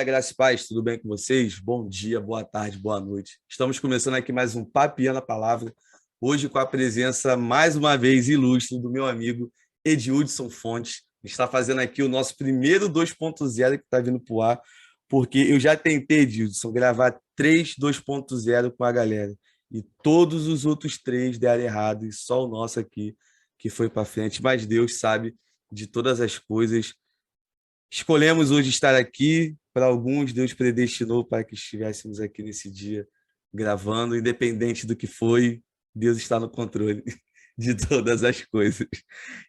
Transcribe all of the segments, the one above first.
galera, graça e paz, tudo bem com vocês? Bom dia, boa tarde, boa noite. Estamos começando aqui mais um Papiando a Palavra, hoje com a presença, mais uma vez, ilustre do meu amigo Edildson Fontes. Está fazendo aqui o nosso primeiro 2.0 que está vindo para o ar, porque eu já tentei, Edildson, gravar 3 2.0 com a galera, e todos os outros 3 deram errado, e só o nosso aqui que foi para frente, mas Deus sabe de todas as coisas. Escolhemos hoje estar aqui. Para alguns, Deus predestinou para que estivéssemos aqui nesse dia gravando, independente do que foi, Deus está no controle de todas as coisas.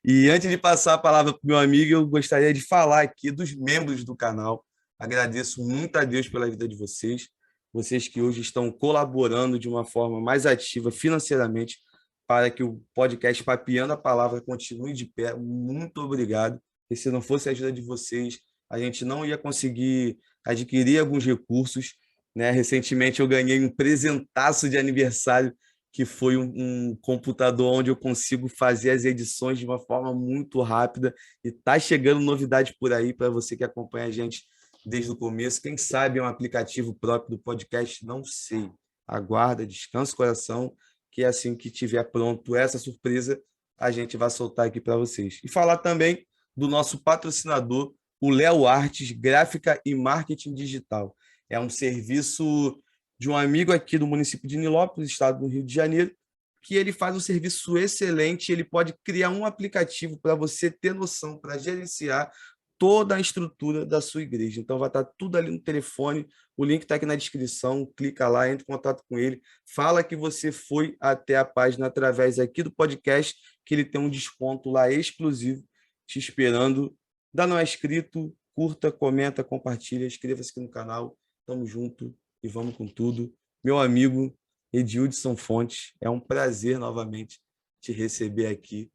E antes de passar a palavra para o meu amigo, eu gostaria de falar aqui dos membros do canal. Agradeço muito a Deus pela vida de vocês, vocês que hoje estão colaborando de uma forma mais ativa financeiramente para que o podcast Papiando a Palavra continue de pé. Muito obrigado. E se não fosse a ajuda de vocês, a gente não ia conseguir adquirir alguns recursos, né? Recentemente eu ganhei um presentaço de aniversário, que foi um computador onde eu consigo fazer as edições de uma forma muito rápida, e está chegando novidade por aí para você que acompanha a gente desde o começo. Quem sabe é um aplicativo próprio do podcast, não sei. Aguarda, descansa o coração, que assim que tiver pronto essa surpresa, a gente vai soltar aqui para vocês. E falar também do nosso patrocinador, o Léo Artes, Gráfica e Marketing Digital. É um serviço de um amigo aqui do município de Nilópolis, estado do Rio de Janeiro, que ele faz um serviço excelente. Ele pode criar um aplicativo para você ter noção, para gerenciar toda a estrutura da sua igreja. Então, vai estar tudo ali no telefone, o link está aqui na descrição, clica lá, entra em contato com ele, fala que você foi até a página através aqui do podcast, que ele tem um desconto lá exclusivo te esperando. Ainda não é inscrito, curta, comenta, compartilha, inscreva-se aqui no canal. Tamo junto e vamos com tudo. Meu amigo Edildson Fontes, é um prazer novamente te receber aqui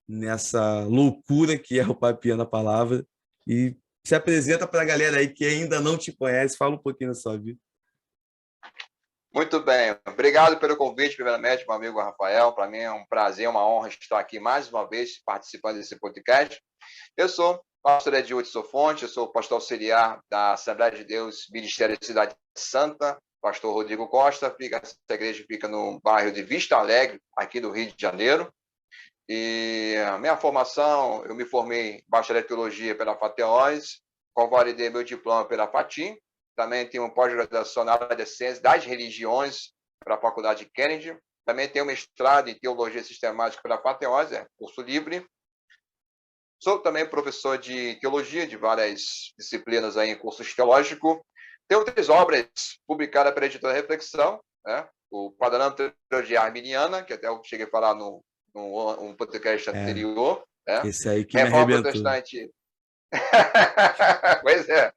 nessa loucura que é o Papiando a Palavra. E se apresenta para a galera aí que ainda não te conhece, fala um pouquinho da sua vida. Muito bem, obrigado pelo convite, primeiramente, meu amigo Rafael. Para mim é um prazer, uma honra estar aqui mais uma vez participando desse podcast. Eu sou pastor Edildson Fontes, eu sou pastor auxiliar da Assembleia de Deus, Ministério de Cidade Santa, pastor Rodrigo Costa. Essa igreja fica no bairro de Vista Alegre, aqui do Rio de Janeiro. E a minha formação, eu me formei em bacharel em teologia pela FATEOS, convalidei meu diploma pela FATIM. Também tenho uma pós-graduação na área de ciências das religiões pela Faculdade Kennedy. Também tenho mestrado em teologia sistemática pela FATEOS, curso livre. Sou também professor de teologia de várias disciplinas aí em cursos teológicos. Tenho 3 obras publicadas pela editora Reflexão, né? O Padrão Teologia Arminiana, que até eu cheguei a falar num podcast anterior. Né? Esse aí que Reforma me arrebentou. Protestante. Pois é.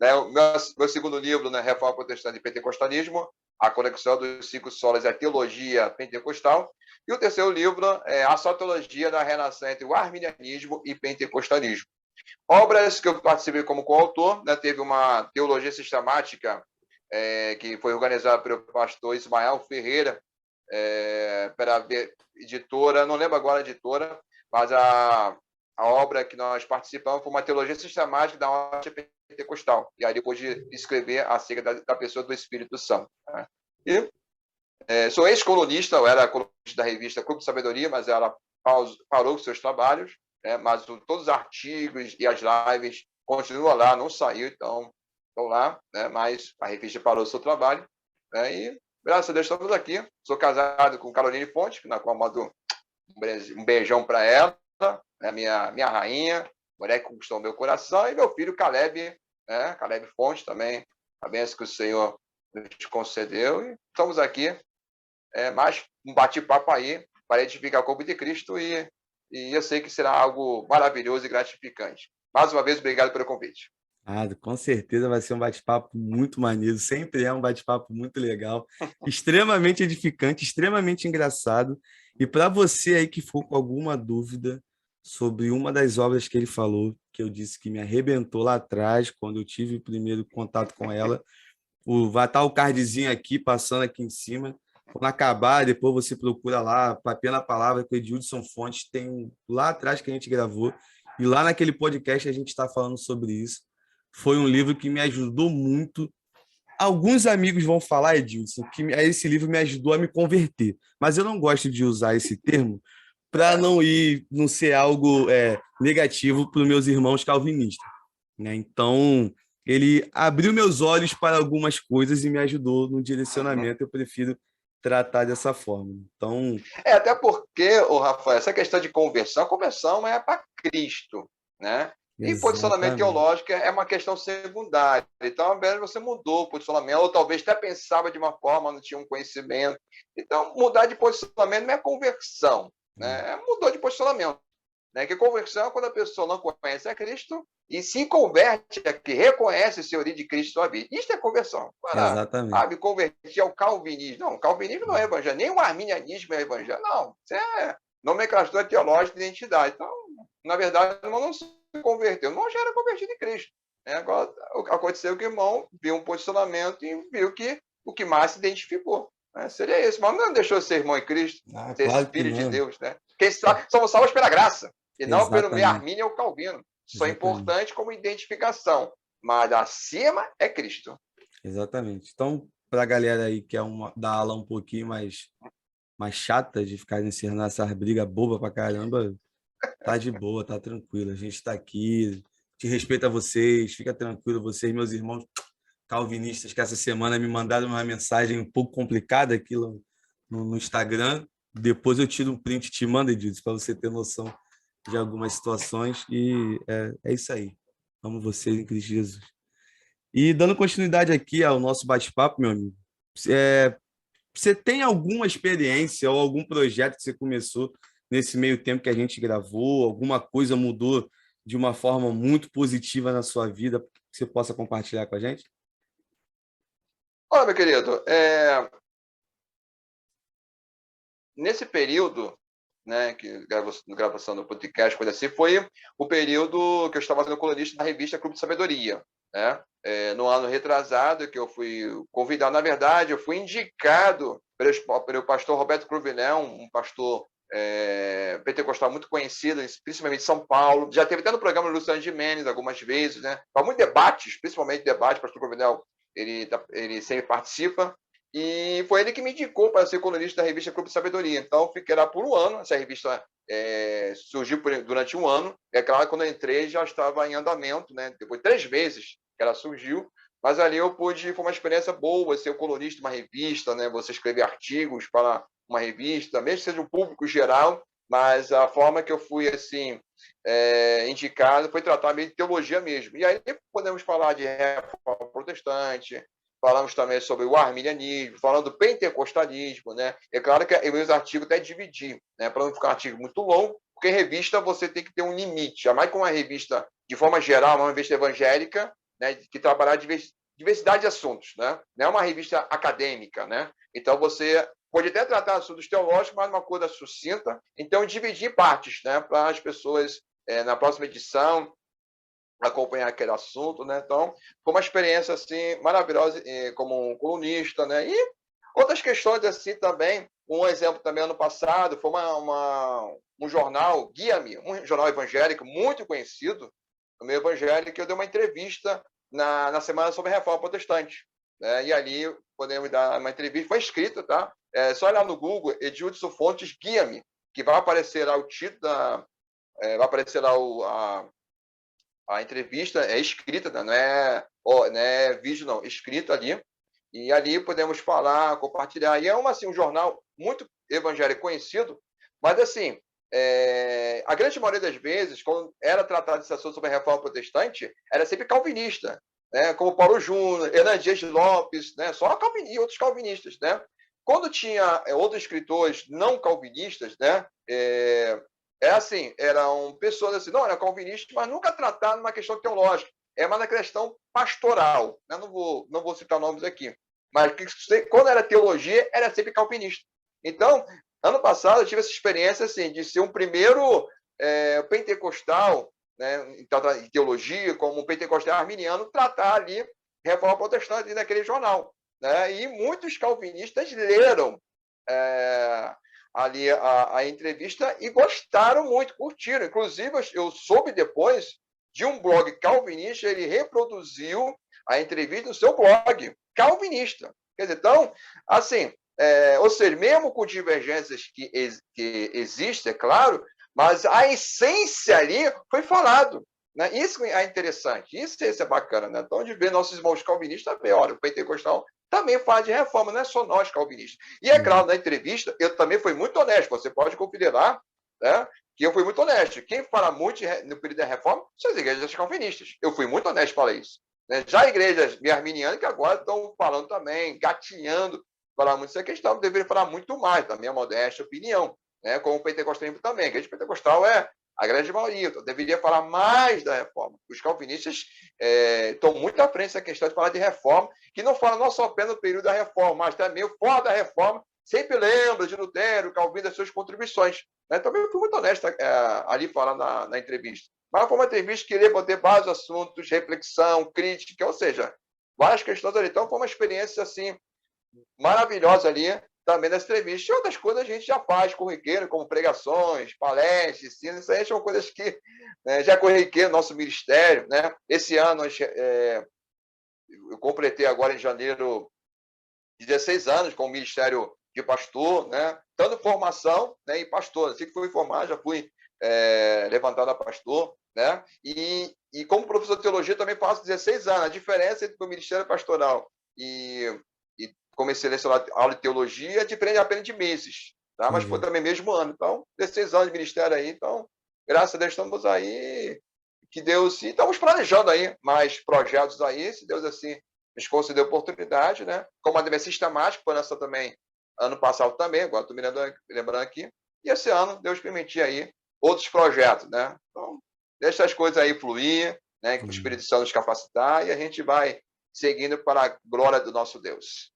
Né? O meu segundo livro, né, Reforma Protestante e Pentecostalismo, a conexão dos 5 solas e a teologia pentecostal. E o terceiro livro é a sociologia da relação entre o arminianismo e pentecostalismo. Obras que eu participei como coautor, né, teve uma teologia sistemática que foi organizada pelo pastor Ismael Ferreira, pela editora, não lembro agora a editora, mas a obra que nós participamos foi uma teologia sistemática da ótica pentecostal. E aí depois de escrever acerca da pessoa do Espírito Santo. Né? E sou ex-colunista, eu era colunista da revista Clube de Sabedoria, mas ela parou com seus trabalhos, né? Mas todos os artigos e as lives continuam lá, não saiu, então estou lá, né? Mas a revista parou o seu trabalho. Né? E graças a Deus estamos aqui. Sou casado com Caroline Fontes, na qual mando um beijão para ela, né? minha rainha, mulher que conquistou meu coração, e meu filho Caleb, né? Caleb Fontes também, a bênção que o Senhor nos concedeu, e estamos aqui, mais um bate-papo aí, para edificar o corpo de Cristo, e eu sei que será algo maravilhoso e gratificante. Mais uma vez, obrigado pelo convite. Com certeza vai ser um bate-papo muito maneiro, sempre é um bate-papo muito legal, extremamente edificante, extremamente engraçado. E para você aí que for com alguma dúvida sobre uma das obras que ele falou, que eu disse que me arrebentou lá atrás, quando eu tive o primeiro contato com ela, vai estar o cardzinho aqui, passando aqui em cima. Quando acabar, depois você procura lá, Papiando a Palavra, que o Edildson Fontes tem lá atrás que a gente gravou, e lá naquele podcast a gente está falando sobre isso. foi um livro que me ajudou muito. Alguns amigos vão falar, Edilson, que esse livro me ajudou a me converter, mas eu não gosto de usar esse termo para não ser algo negativo para os meus irmãos calvinistas, né? Então, ele abriu meus olhos para algumas coisas e me ajudou no Uhum. direcionamento. Eu prefiro tratar dessa forma. Então, Até porque, o Rafael, essa questão de conversão, a conversão é para Cristo, né? E posicionamento exatamente, teológico é uma questão secundária. Então, ao invés de você mudou o posicionamento, ou talvez até pensava de uma forma, não tinha um conhecimento. Então, mudar de posicionamento não é conversão, né? Mudou de posicionamento. Né? Que conversão é quando a pessoa não conhece a Cristo e se converte, que reconhece o senhorio de Cristo na sua vida. Isso é conversão. Para, exatamente. me converter ao calvinismo. Não, o calvinismo não é evangelho, nem o arminianismo é evangelho. Não, isso é nomenclatura teológica de identidade. Então, na verdade, o irmão não se converteu. O irmão já era convertido em Cristo. Né? Agora, aconteceu que o irmão viu um posicionamento e viu que o que mais se identificou. Né? Seria esse. Mas não deixou de ser irmão em Cristo, Ah, ser claro que filho de não. Deus. Né? Quem somos salvos pela graça e não pelo meio Exatamente, Armínio ou Calvino. Só é exatamente, importante como identificação, mas acima é Cristo. exatamente. Então, para a galera aí que é da ala um pouquinho mais chata de ficar encerrando essas brigas bobas pra caramba, tá de boa, tá tranquilo. A gente tá aqui, te respeita vocês, fica tranquilo, vocês, meus irmãos calvinistas, que essa semana me mandaram uma mensagem um pouco complicada aqui no Instagram. Depois eu tiro um print e te mando, Edilson, para você ter noção de algumas situações. E é isso aí. Amo vocês em Cristo Jesus. E dando continuidade aqui ao nosso bate-papo, meu amigo, é, você tem alguma experiência ou algum projeto que você começou nesse meio tempo que a gente gravou? Alguma coisa mudou de uma forma muito positiva na sua vida que você possa compartilhar com a gente? Olha, meu querido, nesse período, né, que gravação do podcast, coisa assim, foi o período que eu estava sendo colunista na revista Clube de Sabedoria, né? No ano retrasado, que eu fui convidado, na verdade, eu fui indicado pelo pastor Roberto Cruvinel, um pastor pentecostal muito conhecido, principalmente em São Paulo. Já teve até no programa do Luciano Gimenez algumas vezes, né? Para muitos debates, principalmente debates, pastor Cruvinel, ele sempre participa. E foi ele que me indicou para ser colunista da revista Clube de Sabedoria. Então, fiquei lá por um ano. Essa revista surgiu durante um ano. É claro que quando eu entrei já estava em andamento, né? Depois de 3 meses que ela surgiu. Mas ali eu pude, foi uma experiência boa, ser o colunista de uma revista, né? Você escrever artigos para uma revista, mesmo que seja um público geral, mas a forma que eu fui assim indicado foi tratar meio de teologia mesmo. E aí podemos falar de reforma protestante, falamos também sobre o arminianismo, falando do pentecostalismo, né? É claro que meus artigos até dividi, né? Para não ficar um artigo muito longo, porque em revista você tem que ter um limite. Jamais com uma revista, de forma geral, uma revista evangélica, né? Que trabalhar diversidade de assuntos, né? Não é uma revista acadêmica, né? Então você pode até tratar assuntos teológicos, mas uma coisa sucinta. Então dividir partes, né? Para as pessoas na próxima edição acompanhar aquele assunto, né? Então, foi uma experiência assim maravilhosa como um colunista, né? E outras questões assim também. Um exemplo também ano passado foi um jornal, Guia-me, um jornal evangélico muito conhecido, no meio evangélico, que eu dei uma entrevista na semana sobre a Reforma Protestante. Né? E ali podemos dar uma entrevista, foi escrita, tá? Só olhar no Google, Edilson Fontes Guia-me, que vai aparecer lá o título vai aparecer lá a entrevista é escrita, né? Não é vídeo, não, escrita ali. E ali podemos falar, compartilhar. E é assim, um jornal muito evangélico conhecido, mas assim, a grande maioria das vezes, quando era tratado esse assunto sobre a reforma protestante, era sempre calvinista, né? Como Paulo Júnior, Hernan Dias Lopes, né? Só calvinista e outros calvinistas, né? Quando tinha outros escritores não calvinistas, né? Assim, eram pessoas assim, não eram calvinistas, mas nunca trataram uma questão teológica. É mais na questão pastoral. Né? Não vou citar nomes aqui. Mas quando era teologia, era sempre calvinista. Então, ano passado, eu tive essa experiência assim, de ser um primeiro pentecostal, né, em teologia, como um pentecostal arminiano, tratar ali reforma protestante naquele jornal. Né? E muitos calvinistas leram ali a entrevista e gostaram muito, curtiram. Inclusive, eu soube depois de um blog calvinista, ele reproduziu a entrevista no seu blog calvinista. Quer dizer, então, assim, ou seja, mesmo com divergências que existem, é claro, mas a essência ali foi falado. Né? Isso é interessante, isso é bacana. Né? Então, de ver nossos irmãos calvinistas, ver, olha, o pentecostal também fala de reforma, não é só nós calvinistas. E é claro, na entrevista, eu também fui muito honesto, você pode conferir lá, né? Que eu fui muito honesto. Quem fala muito no período da reforma são as igrejas calvinistas. Eu fui muito honesto para isso. Né? Já igrejas arminianas que agora estão falando também, gatinhando, falar muito dessa questão, deveriam falar muito mais, na minha modesta opinião, né? Como o pentecostalismo também. A igreja pentecostal é a grande maioria, então deveria falar mais da reforma. Os calvinistas estão muito à frente dessa questão de falar de reforma, que não fala não só apenas no período da reforma, mas também fora da reforma, sempre lembra de Lutero, Calvino, das suas contribuições. Né? Também fui muito honesto ali falando na entrevista. Mas foi uma entrevista que levantei vários assuntos, reflexão, crítica, ou seja, várias questões ali. Então foi uma experiência assim maravilhosa ali, também das entrevistas. E outras coisas a gente já faz corriqueiro, como pregações, palestras, ensinos, isso aí são coisas que já corriqueiro no nosso ministério. Né? Esse ano, eu completei agora em janeiro 16 anos com o ministério de pastor, né? Tanto formação, né, e pastor. Assim que fui formar, já fui levantado a pastor, né? E como professor de teologia também faço 16 anos. A diferença entre o ministério pastoral e comecei a lecionar aula de teologia é diferente apenas de meses, tá? Mas foi também mesmo ano. Então, 16 anos de ministério aí. Então, graças a Deus estamos aí, que Deus... E estamos planejando aí mais projetos aí, se Deus assim nos concedeu oportunidade, né? Como a sistemática, foi nessa também ano passado também, agora estou me lembrando aqui. E esse ano, Deus permitir aí outros projetos, né? Então, deixa as coisas aí fluir, né? Que o Espírito Santo nos capacitar e a gente vai seguindo para a glória do nosso Deus.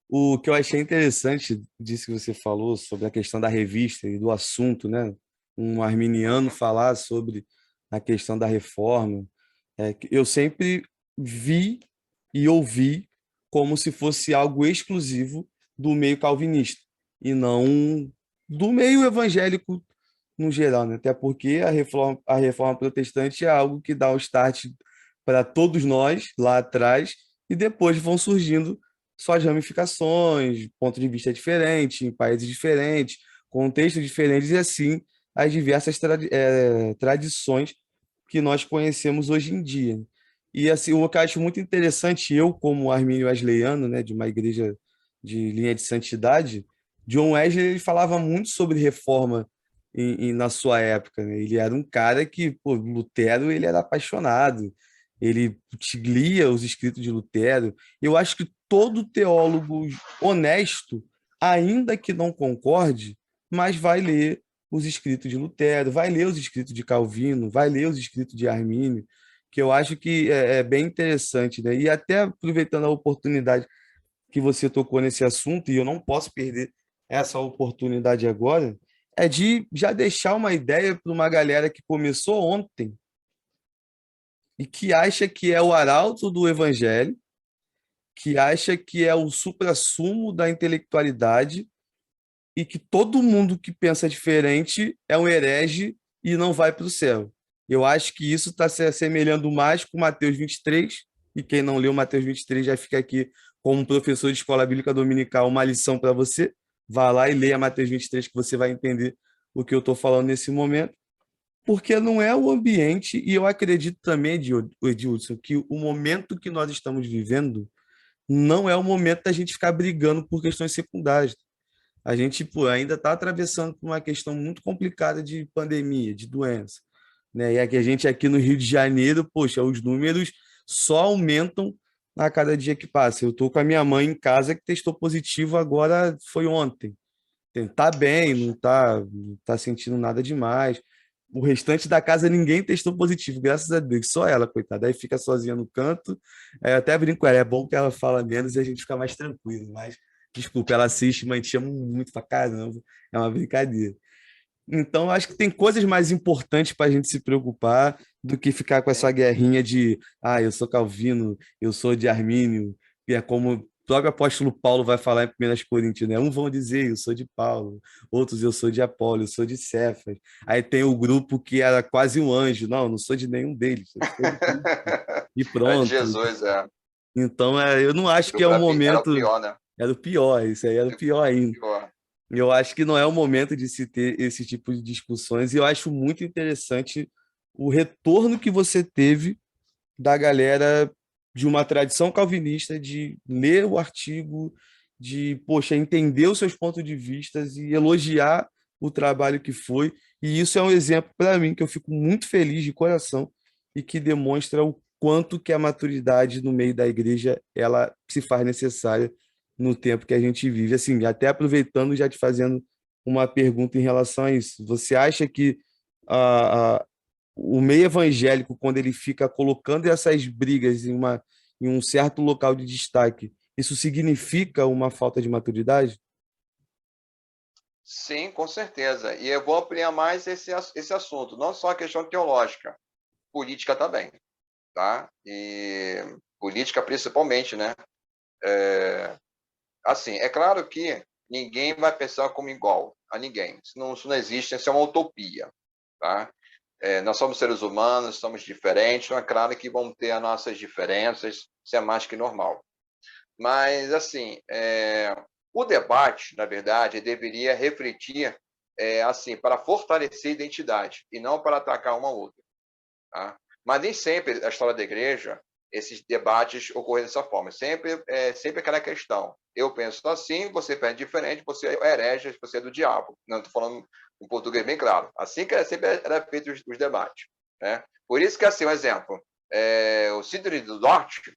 O que eu achei interessante disso que você falou sobre a questão da revista e do assunto, né? Um arminiano falar sobre a questão da reforma, que eu sempre vi e ouvi como se fosse algo exclusivo do meio calvinista e não do meio evangélico no geral, né? Até porque a reforma protestante é algo que dá o start para todos nós lá atrás e depois vão surgindo suas ramificações, ponto de vista diferente, em países diferentes, contextos diferentes e assim as diversas tradições que nós conhecemos hoje em dia. E assim, o que eu acho muito interessante, eu como armínio wesleyano, né, de uma igreja de linha de santidade, John Wesley ele falava muito sobre reforma na sua época, né? Ele era um cara que, pô, Lutero, ele era apaixonado, ele lia os escritos de Lutero. Eu acho que todo teólogo honesto, ainda que não concorde, mas vai ler os escritos de Lutero, vai ler os escritos de Calvino, vai ler os escritos de Armínio, que eu acho que é bem interessante, né? E até aproveitando a oportunidade que você tocou nesse assunto, e eu não posso perder essa oportunidade agora, é de já deixar uma ideia para uma galera que começou ontem e que acha que é o arauto do evangelho, que acha que é o suprassumo da intelectualidade e que todo mundo que pensa diferente é um herege e não vai para o céu. Eu acho que isso está se assemelhando mais com Mateus 23, e quem não leu Mateus 23 já fica aqui como professor de escola bíblica dominical, uma lição para você. Vá lá e leia Mateus 23 que você vai entender o que eu estou falando nesse momento, porque não é o ambiente, e eu acredito também, Edilson, que o momento que nós estamos vivendo não é o momento da gente ficar brigando por questões secundárias. A gente, pô, ainda está atravessando por uma questão muito complicada de pandemia, de doença, né? E aqui a gente aqui no Rio de Janeiro, poxa, os números só aumentam a cada dia que passa. Eu estou com a minha mãe em casa que testou positivo agora, foi ontem. Tá bem, não tá sentindo nada demais. O restante da casa ninguém testou positivo, graças a Deus, só ela, coitada. Aí fica sozinha no canto. Aí eu até brinco com ela, é bom que ela fala menos e a gente fica mais tranquilo, mas desculpa, ela assiste, mas te amo muito pra caramba. É uma brincadeira. Então, eu acho que tem coisas mais importantes para a gente se preocupar do que ficar com essa guerrinha de eu sou calvino, eu sou de Armínio, e é como próprio apóstolo Paulo vai falar em 1 Coríntios, né? Uns vão dizer, eu sou de Paulo, outros eu sou de Apolo, eu sou de Cefas. Aí tem o grupo que era quase um anjo. Não, não sou de nenhum deles, eu sou de Cristo. E É de pronto. Jesus, é. Então, eu não O acho que é grupo um era o momento. pior, né? Era o pior, isso aí era o pior ainda. Pior. Eu acho que não é o momento de se ter esse tipo de discussões, e eu acho muito interessante o retorno que você teve da galera de uma tradição calvinista, de ler o artigo, de, poxa, entender os seus pontos de vista e elogiar o trabalho que foi. E isso é um exemplo para mim que eu fico muito feliz de coração e que demonstra o quanto que a maturidade no meio da igreja ela se faz necessária no tempo que a gente vive. Assim, até aproveitando já te fazendo uma pergunta em relação a isso. Você acha que o meio evangélico, quando ele fica colocando essas brigas em um certo local de destaque, isso significa uma falta de maturidade? Sim, com certeza. E eu vou ampliar mais esse assunto, não só a questão teológica, política também, tá? E política principalmente, né? Assim, é claro que ninguém vai pensar como igual a ninguém. Isso não existe, isso é uma utopia, tá? Nós somos seres humanos, somos diferentes, então é claro que vão ter as nossas diferenças, isso é mais que normal. Mas, assim, o debate, na verdade, deveria refletir, assim, para fortalecer a identidade e não para atacar uma outra. Tá? Mas nem sempre a história da igreja, esses debates ocorrem dessa forma. Sempre aquela questão. Eu penso assim, você pensa diferente, você é herege, você é do diabo. Não estou falando em português bem claro. Assim que sempre era feito os debates. Né? Por isso que, assim, um exemplo, o Síndrome do Norte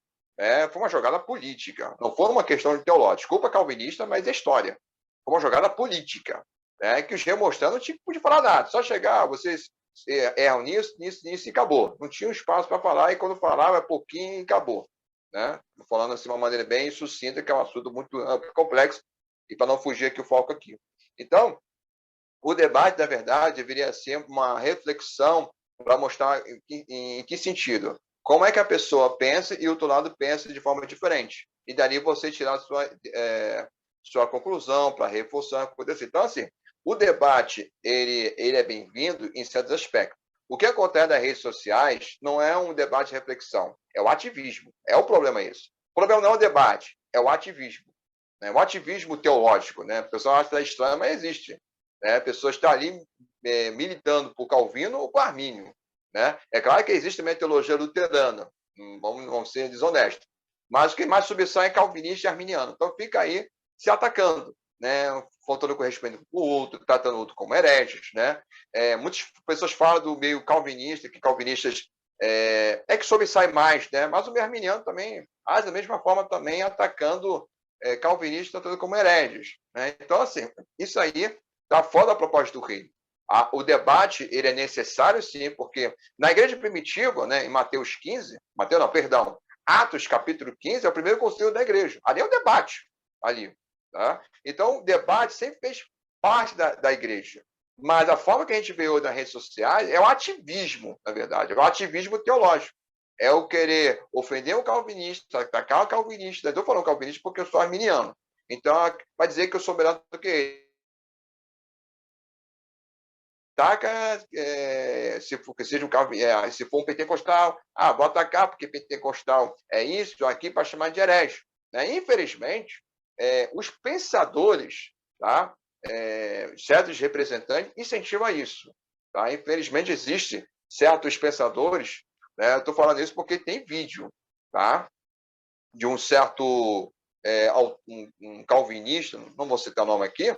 foi uma jogada política. Não foi uma questão de teológica. Desculpa calvinista, mas é história. Foi uma jogada política. Que os reis mostrando não tinha que falar nada. Só chegar, vocês erram nisso, nisso, nisso e acabou. Não tinha um espaço para falar e quando falava é pouquinho e acabou. Né? Falando assim de uma maneira bem sucinta, que é um assunto muito complexo e para não fugir aqui o foco aqui. Então, o debate, na verdade, deveria ser uma reflexão para mostrar em que sentido. Como é que a pessoa pensa e o outro lado pensa de forma diferente. E dali você tirar a sua conclusão para reforçar, acontecer. Então, assim, o debate ele é bem-vindo em certos aspectos. O que acontece nas redes sociais não é um debate de reflexão, é o ativismo. É o problema isso. O problema não é o debate, é o ativismo. Né? O ativismo teológico. Né? O pessoal acha estranho, mas existe. Né? A pessoa está ali militando por Calvino ou por Armínio. Né? É claro que existe também a teologia luterana, vamos ser desonestos. Mas o que mais subsai é calvinista e arminiano. Então fica aí se atacando, né? Faltando correspondimento com o outro, tratando o outro como hereges. Né? Muitas pessoas falam do meio calvinista, que calvinistas que sobressai mais, né? Mas o meio arminiano também age da mesma forma também atacando calvinistas, tratando como hereges. Né? Então, assim, isso aí está fora da proposta do reino. O debate ele é necessário, sim, porque na igreja primitiva, né, em Mateus 15, Mateus não, perdão, Atos capítulo 15 é o primeiro concílio da igreja. Ali é o debate. Ali, tá? Então, o debate sempre fez parte da igreja. Mas a forma que a gente vê hoje nas redes sociais é o ativismo, na verdade, é o ativismo teológico. É o querer ofender o calvinista, atacar o calvinista. Eu estou falando calvinista porque eu sou arminiano. Então, vai dizer que eu sou melhor do que ele. Ataca, se for um pentecostal, vou atacar porque pentecostal é isso, aqui para chamar de herege. Né? Infelizmente, os pensadores, tá? Certos representantes incentivam isso. Tá? Infelizmente, existem certos pensadores, né? Estou falando isso porque tem vídeo, tá? De um certo um calvinista, não vou citar o nome aqui,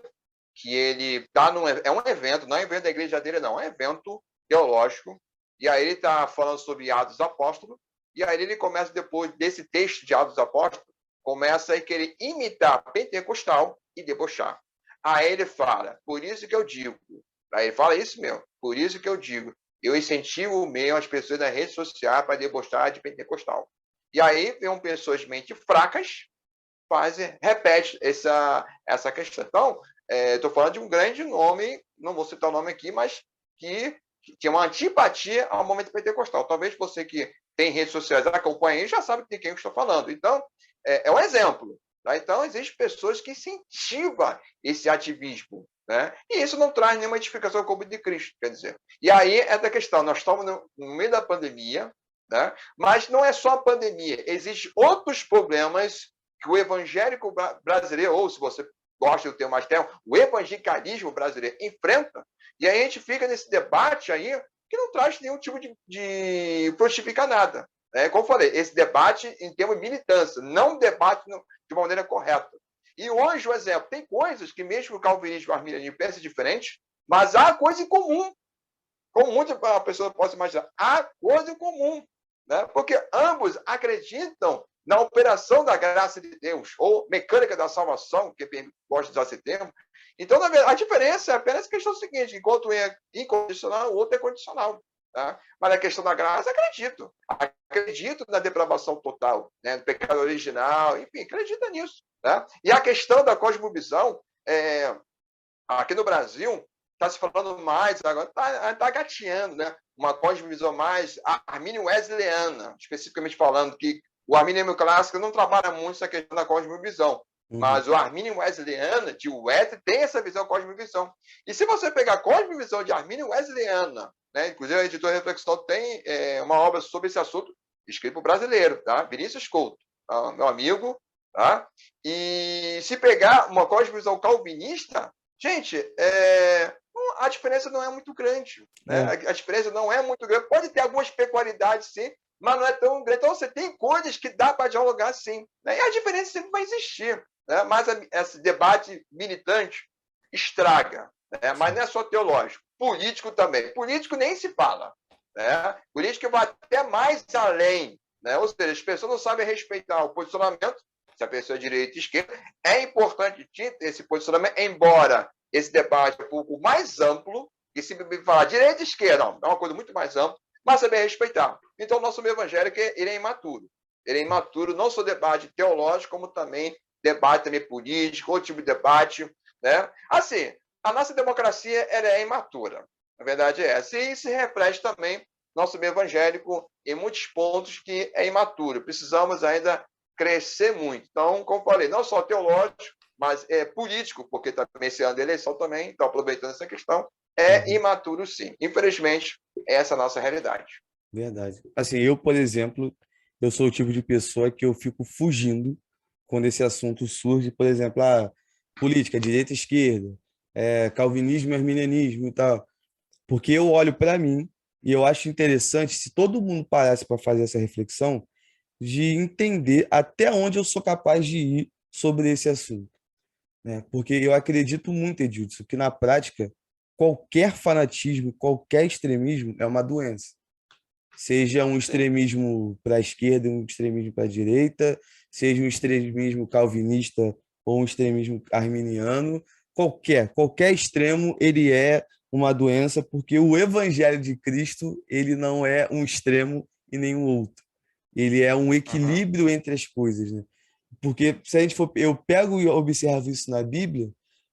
que ele está é um evento, não é um evento da igreja dele, não, é um evento teológico, e aí ele está falando sobre Atos dos Apóstolos, e aí ele começa, depois desse texto de Atos dos Apóstolos, começa a querer imitar pentecostal e debochar. Aí ele fala, por isso que eu digo, aí ele fala isso mesmo, por isso que eu digo, eu incentivo mesmo as pessoas nas redes sociais para debochar de pentecostal. E aí vem pessoas de mente fracas, repete essa questão. Então, estou falando de um grande nome, não vou citar o nome aqui, mas que tinha uma antipatia ao momento pentecostal. Talvez você que tem redes sociais acompanha e já sabe de quem eu estou falando. Então, é um exemplo. Tá? Então, existem pessoas que incentivam esse ativismo. Né? E isso não traz nenhuma edificação como de Cristo, quer dizer. E aí é da questão, nós estamos no meio da pandemia, né? Mas não é só a pandemia, existem outros problemas que o evangélico brasileiro, ou se você gosta do termo mais termo, o evangelicalismo brasileiro enfrenta, e aí a gente fica nesse debate aí que não traz nenhum tipo de frutificar nada. Como eu falei, esse debate em termos de militância, não debate de uma maneira correta. E hoje, por exemplo, tem coisas que mesmo o calvinismo e o arminianismo pensam diferente, mas há coisa em comum. Como muita pessoa pode imaginar, há coisa em comum. Né? Porque ambos acreditam na operação da graça de Deus, ou mecânica da salvação, que gosta de usar esse termo. Então, na verdade, a diferença é apenas a questão seguinte: enquanto um é incondicional, o outro é condicional. Tá? Mas a questão da graça, acredito. Acredito na depravação total, né? No pecado original, enfim, acredito nisso. Né? E a questão da cosmovisão, aqui no Brasil, está se falando mais, agora está gateando, né? Uma cosmovisão mais armínio-wesleyana, especificamente falando que o arminianismo clássico não trabalha muito essa questão da cosmovisão. Mas o Armínio Wesleyana, de Wesley, tem essa visão cosmovisão. E se você pegar a cosmovisão de Armínio Wesleyana, né, inclusive a editora Reflexão tem uma obra sobre esse assunto, escrito por brasileiro, tá? Vinícius Couto, meu amigo. Tá? E se pegar uma cosmovisão calvinista, gente, a diferença não é muito grande. Né? A diferença não é muito grande. Pode ter algumas peculiaridades, sim, mas não é tão grande. Então, você tem coisas que dá para dialogar, sim. Né? E a diferença sempre vai existir. Né? Mas esse debate militante estraga. Né? Mas não é só teológico. Político também. Político nem se fala. Né? Político vai até mais além. Né? Ou seja, as pessoas não sabem respeitar o posicionamento, se a pessoa é direita ou esquerda. É importante ter esse posicionamento, embora esse debate é um pouco mais amplo, e se falar direita e esquerda, não, é uma coisa muito mais ampla, mas saber respeitar. Então, o nosso meio evangélico ele é imaturo. Ele é imaturo não só debate teológico, como também debate também político, outro tipo de debate. Né? Assim, a nossa democracia ela é imatura. A verdade é essa. E isso se reflete também nosso meio evangélico em muitos pontos que é imaturo. Precisamos ainda crescer muito. Então, como falei, não só teológico, mas político, porque também esse ano de eleição também, então aproveitando essa questão, imaturo sim. Infelizmente, essa é a nossa realidade. Verdade. Assim, eu, por exemplo, eu sou o tipo de pessoa que eu fico fugindo quando esse assunto surge, por exemplo, política, direita, esquerda, calvinismo, arminianismo e tal, porque eu olho para mim e eu acho interessante se todo mundo parasse para fazer essa reflexão de entender até onde eu sou capaz de ir sobre esse assunto, né? Porque eu acredito muito, Edilson, que na prática qualquer fanatismo, qualquer extremismo é uma doença. Seja um extremismo para a esquerda, um extremismo para a direita, seja um extremismo calvinista ou um extremismo arminiano, qualquer extremo ele é uma doença, porque o evangelho de Cristo ele não é um extremo e nenhum outro. Ele é um equilíbrio entre as coisas, né? Porque se a gente for, eu pego e observo isso na Bíblia,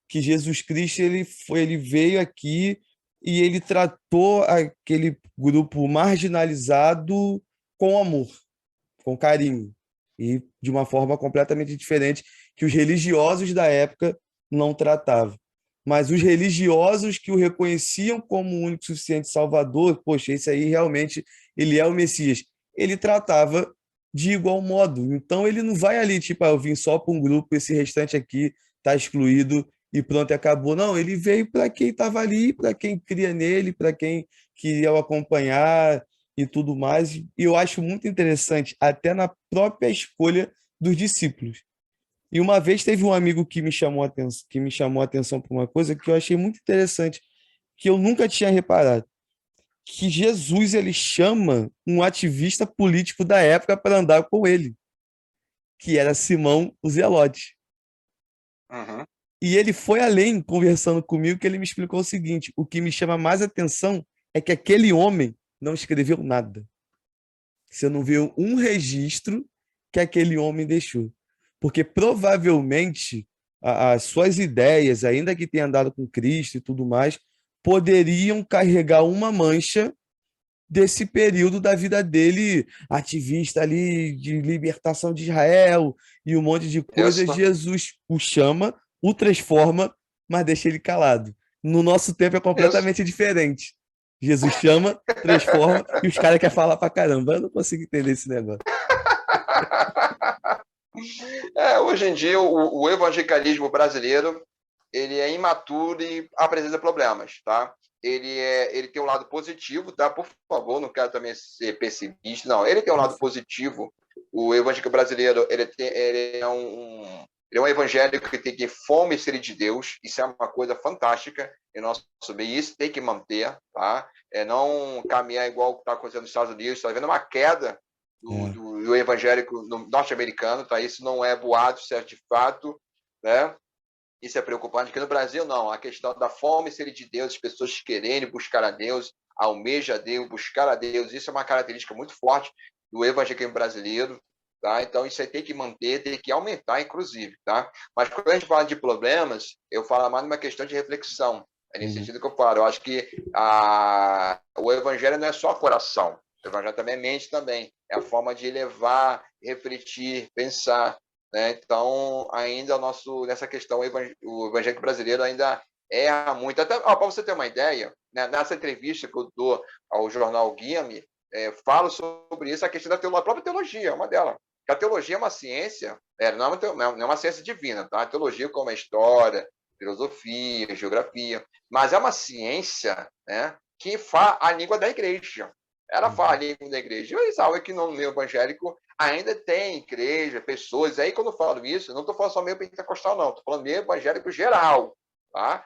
que Jesus Cristo ele veio aqui e ele tratou aquele grupo marginalizado com amor, com carinho, e de uma forma completamente diferente que os religiosos da época não tratavam. Mas os religiosos que o reconheciam como o único suficiente Salvador, poxa, esse aí realmente ele é o Messias, ele tratava de igual modo. Então ele não vai ali, tipo, eu vim só para um grupo, esse restante aqui está excluído e pronto, acabou. Não, ele veio para quem estava ali, para quem cria nele, para quem queria o acompanhar e tudo mais. E eu acho muito interessante, até na própria escolha dos discípulos. E uma vez teve um amigo que me chamou a atenção para uma coisa que eu achei muito interessante, que eu nunca tinha reparado, que Jesus ele chama um ativista político da época para andar com ele, que era Simão o Zelote. E ele foi além, conversando comigo, que ele me explicou o seguinte: o que me chama mais atenção é que aquele homem não escreveu nada. Você não viu um registro que aquele homem deixou. Porque provavelmente as suas ideias, ainda que tenha andado com Cristo e tudo mais, poderiam carregar uma mancha desse período da vida dele, ativista ali de libertação de Israel e um monte de coisas. Isso. Jesus o chama, o transforma, mas deixa ele calado. No nosso tempo é Isso. completamente diferente. Jesus chama, transforma e os caras querem falar pra caramba. Eu não consigo entender esse negócio. Hoje em dia, o evangelicalismo brasileiro ele é imaturo e apresenta problemas, tá? Ele tem um lado positivo, tá? Por favor, não quero também ser pessimista, não. Ele tem um lado positivo. O evangélico brasileiro, ele é um evangélico que tem que fome e sede de Deus. Isso é uma coisa fantástica em nosso meio. Isso tem que manter, tá? Não caminhar igual o que está acontecendo nos Estados Unidos. Está vendo uma queda do evangélico norte-americano, tá? Isso não é boato, isso é de fato, né? Isso é preocupante, porque no Brasil não. A questão da fome e sede de Deus, as pessoas querendo buscar a Deus, almeja a Deus, buscar a Deus, isso é uma característica muito forte do evangelismo brasileiro, tá? Então isso aí tem que manter, tem que aumentar, inclusive, tá? Mas quando a gente fala de problemas, eu falo mais numa questão de reflexão. É nesse sentido que eu falo. Eu acho que o evangelho não é só coração. O evangelho também é mente também. É a forma de levar, refletir, pensar, né? Então, ainda nessa questão, o evangélico brasileiro ainda erra muito. Até para você ter uma ideia, né, nessa entrevista que eu dou ao jornal Guia-me, falo sobre isso, a questão da própria teologia, uma delas. A teologia é uma ciência, não é uma ciência divina, tá? A teologia como a história, filosofia, geografia, mas é uma ciência, né, que fala a língua da igreja. Ela fala a língua da igreja. E sabe que no meio evangélico ainda tem igreja, pessoas. Aí, quando eu falo isso, eu não estou falando só meio pentecostal, não. Estou falando meio evangélico geral. Tá?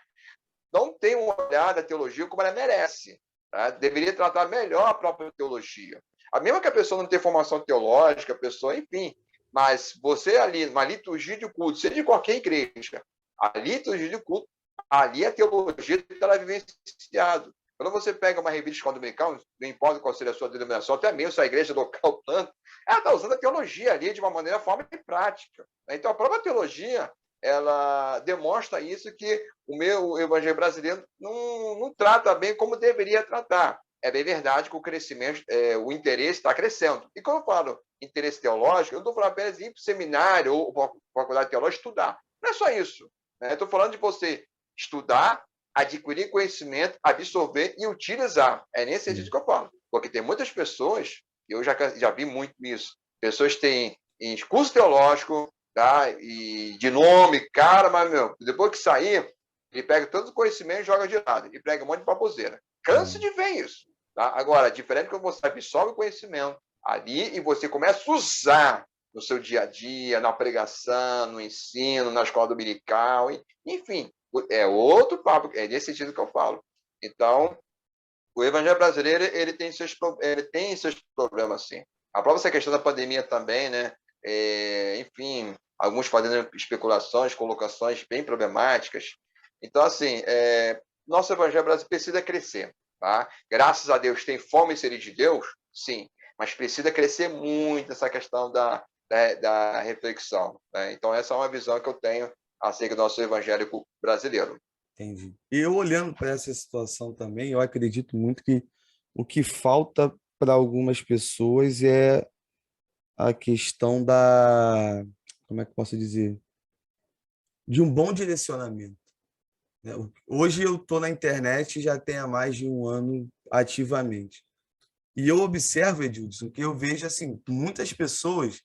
Não tem uma olhada da teologia como ela merece. Tá? Deveria tratar melhor a própria teologia. A mesma que a pessoa não tem formação teológica, a pessoa, enfim. Mas você ali, uma liturgia de culto, seja de qualquer igreja, a liturgia de culto, ali a teologia está vivenciada. Quando você pega uma revista escola dominical, não importa qual seja a sua denominação, até mesmo se a igreja local tanto, ela está usando a teologia ali de uma maneira, forma e prática. Então, a própria teologia, ela demonstra isso, que o evangelho brasileiro não trata bem como deveria tratar. É bem verdade que o crescimento, o interesse está crescendo. E quando eu falo interesse teológico, eu não estou falando apenas ir para o seminário ou faculdade teológica estudar. Não é só isso. Né? Estou falando de você estudar, adquirir conhecimento, absorver e utilizar. É nesse sentido que eu falo. Porque tem muitas pessoas, eu já vi muito isso, pessoas têm em curso teológico, tá? E de nome, cara, mas, depois que sair, ele pega todo o conhecimento e joga de lado. E prega um monte de baboseira. Cansa de ver isso. Tá? Agora, diferente quando você absorve o conhecimento ali e você começa a usar no seu dia a dia, na pregação, no ensino, na escola dominical, enfim, é outro papo, é nesse sentido que eu falo. Então, o evangelho brasileiro ele tem seus problemas, sim. A própria questão da pandemia também, né? Enfim, alguns fazendo especulações, colocações bem problemáticas. Então, assim, nosso evangelho brasileiro precisa crescer. Tá? Graças a Deus tem fome e sede de Deus, sim, mas precisa crescer muito essa questão da reflexão. Né? Então, essa é uma visão que eu tenho acerca do nosso evangélico brasileiro. Entendi. E eu olhando para essa situação também, eu acredito muito que o que falta para algumas pessoas é a questão como é que eu posso dizer? De um bom direcionamento. Né? Hoje eu estou na internet já tem há mais de um ano ativamente. E eu observo, Edilson, que eu vejo assim, muitas pessoas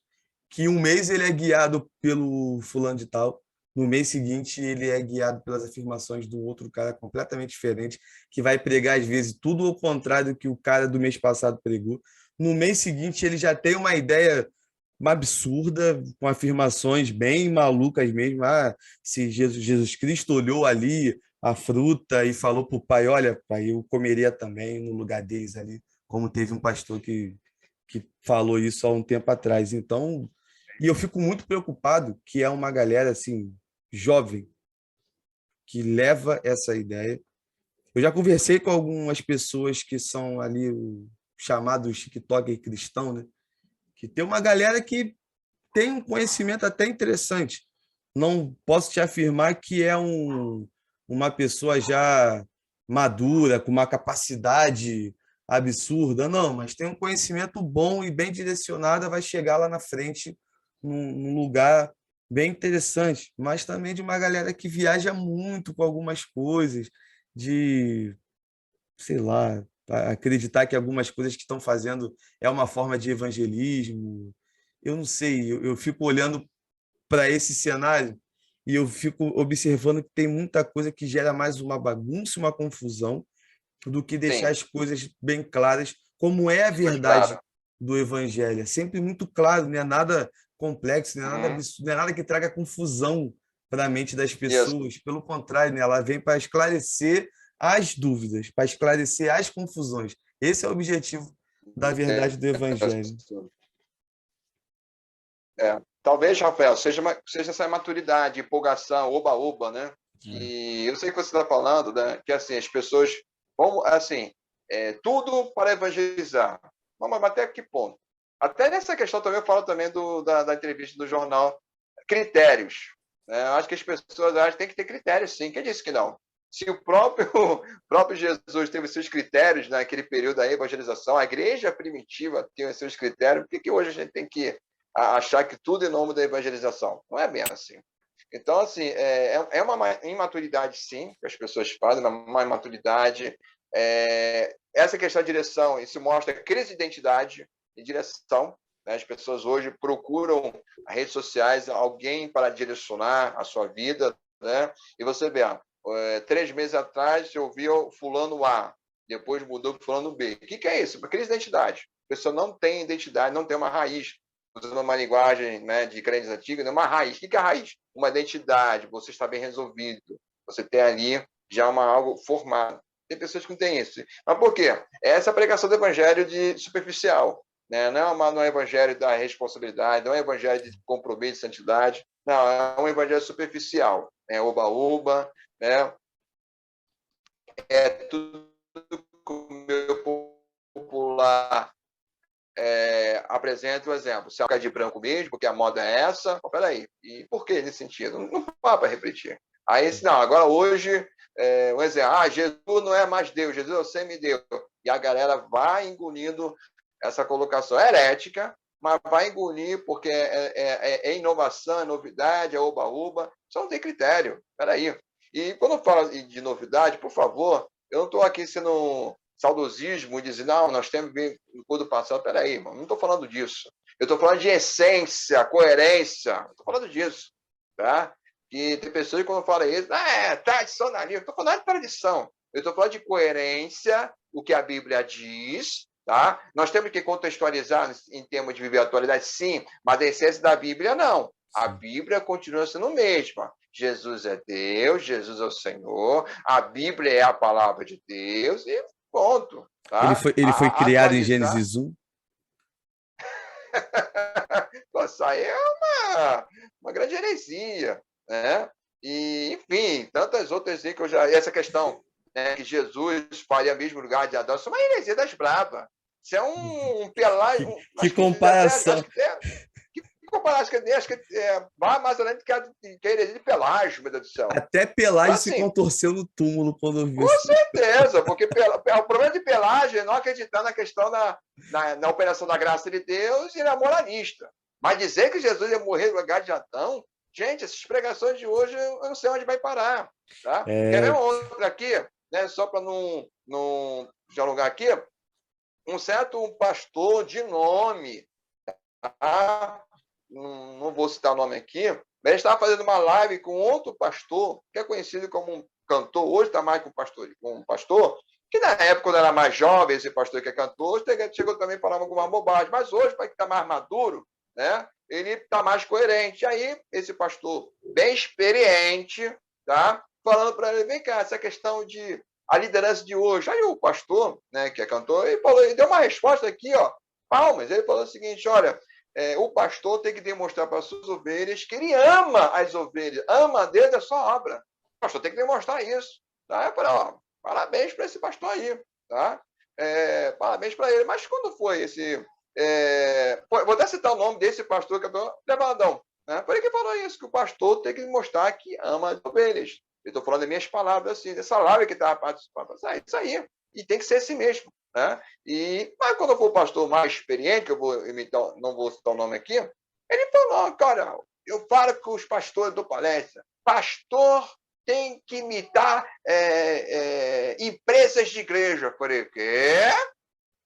que um mês ele é guiado pelo fulano de tal, no mês seguinte ele é guiado pelas afirmações do outro cara completamente diferente, que vai pregar às vezes tudo ao contrário do que o cara do mês passado pregou. No mês seguinte ele já tem uma ideia uma absurda, com afirmações bem malucas mesmo. Se Jesus Cristo olhou ali a fruta e falou para o pai, olha, pai, eu comeria também no lugar deles ali, como teve um pastor que falou isso há um tempo atrás. Então, e eu fico muito preocupado que é uma galera assim jovem que leva essa ideia. Eu já conversei com algumas pessoas que são ali o chamado TikToker cristão, né? Que tem uma galera que tem um conhecimento até interessante. Não posso te afirmar que é uma pessoa já madura, com uma capacidade absurda, não, mas tem um conhecimento bom e bem direcionado, vai chegar lá na frente num lugar bem interessante, mas também de uma galera que viaja muito com algumas coisas, de, sei lá, acreditar que algumas coisas que estão fazendo é uma forma de evangelismo. Eu não sei, eu fico olhando para esse cenário e eu fico observando que tem muita coisa que gera mais uma bagunça, uma confusão, do que deixar Sim, as coisas bem claras, como é a mas verdade claro. do evangelho. É sempre muito claro, não é nada complexo, não é nada Uhum. absurdo, não é nada que traga confusão para a mente das Isso. pessoas. Pelo contrário, né? Ela vem para esclarecer as dúvidas, para esclarecer as confusões. Esse é o objetivo da verdade do evangelho. Isso. Talvez, Rafael, seja essa maturidade, empolgação, oba-oba, né? É. Que eu sei que você está falando, né? Que assim, as pessoas vão, assim, tudo para evangelizar. Mas até que ponto? Até nessa questão também eu falo também da entrevista do jornal, critérios. Né? Eu acho que as pessoas acham que tem que ter critérios, sim. Quem disse que não? Se o próprio, próprio Jesus teve seus critérios naquele período da evangelização, a igreja primitiva tinha seus critérios, por que hoje a gente tem que achar que tudo em nome da evangelização? Não é bem assim. Então, assim, é uma imaturidade, sim, que as pessoas fazem, uma imaturidade. Essa questão da direção, isso mostra crise de identidade e direção. Né? As pessoas hoje procuram as redes sociais alguém para direcionar a sua vida, né? E você vê, 3 meses atrás você ouvia o fulano A, depois mudou para fulano B. O que é isso? Uma crise de identidade. A pessoa não tem identidade, não tem uma raiz, usando uma linguagem, né, de crentes antigos, uma raiz. O que é a raiz? Uma identidade, você está bem resolvido, você tem ali já algo formado. Tem pessoas que não têm isso. Mas por quê? Essa pregação do evangelho de superficial. Né? Não é um evangelho da responsabilidade, não é um evangelho de compromisso, de santidade. Não, é um evangelho superficial. É oba-oba, né? É tudo com o meu popular apresenta o exemplo. Se é de branco mesmo, porque a moda é essa, peraí, e por que nesse sentido? Não dá para repetir. Aí, não, agora hoje, um exemplo, Jesus não é mais Deus, Jesus é o semideus. E a galera vai engolindo essa colocação herética, mas vai engolir porque é inovação, é novidade, é oba-oba, só não tem critério, peraí. E quando fala de novidade, por favor, eu não estou aqui sendo saudosismo, dizer, não, nós temos bem no cor do passado. Peraí, mano, não estou falando disso. Eu estou falando de essência, coerência. Estou falando disso. Tá? Que tem pessoas que quando falam isso, tradicionalismo. Estou falando de tradição. Eu estou falando de coerência, o que a Bíblia diz. Tá? Nós temos que contextualizar em termos de viver a atualidade, sim, mas a essência da Bíblia, não. A Bíblia continua sendo a mesma. Jesus é Deus, Jesus é o Senhor, a Bíblia é a palavra de Deus, e ponto. Tá? Ele foi criado em Atualizar. Gênesis 1. Isso aí é uma grande heresia. Né? E, enfim, tantas outras que eu já. Essa questão, né, que Jesus faria mesmo lugar de Adão, isso é uma heresia das bravas. Isso é um pelágio. Que Acho que até. comparação. Que comparar, acho que vai mais além do que a heresia de Pelágio, meu Deus do céu. Até Então, Pelágio se assim, contorceu no túmulo quando viu com esse. certeza, porque o problema de Pelágio é não acreditar na questão na operação da graça de Deus e na moralista. Mas dizer que Jesus ia morrer no lugar de Adão, gente, essas pregações de hoje eu não sei onde vai parar. Tá? Quer ver É, uma outra aqui, né, só para não dialogar aqui? Um certo pastor de nome, tá? Não vou citar o nome aqui, mas ele estava fazendo uma live com outro pastor, que é conhecido como um cantor, hoje está mais com um pastor, que na época, quando era mais jovem, esse pastor que é cantor, chegou também a falar alguma bobagem, mas hoje, para que está mais maduro, né, ele está mais coerente. E aí, esse pastor, bem experiente, tá, falando para ele, vem cá, essa questão de a liderança de hoje. Aí o pastor, né, que é cantor, ele deu uma resposta aqui, ó, palmas. Ele falou o seguinte, olha, o pastor tem que demonstrar para as suas ovelhas que ele ama as ovelhas, ama a Deus da sua obra. O pastor tem que demonstrar isso. Tá? Eu falei, ó, parabéns para esse pastor aí. Tá? Parabéns para ele. Mas quando foi esse... vou até citar o nome desse pastor, que é o Levandão. Né? Foi ele que falou isso, que o pastor tem que mostrar que ama as ovelhas. Eu estou falando das minhas palavras assim, dessa live que estava participando. Isso aí. E tem que ser assim mesmo. né? Mas quando eu for pastor mais experiente, que eu vou imitar, não vou citar o nome aqui, ele falou, cara, eu falo com os pastores do palestra, pastor tem que imitar empresas de igreja. Eu falei, quê?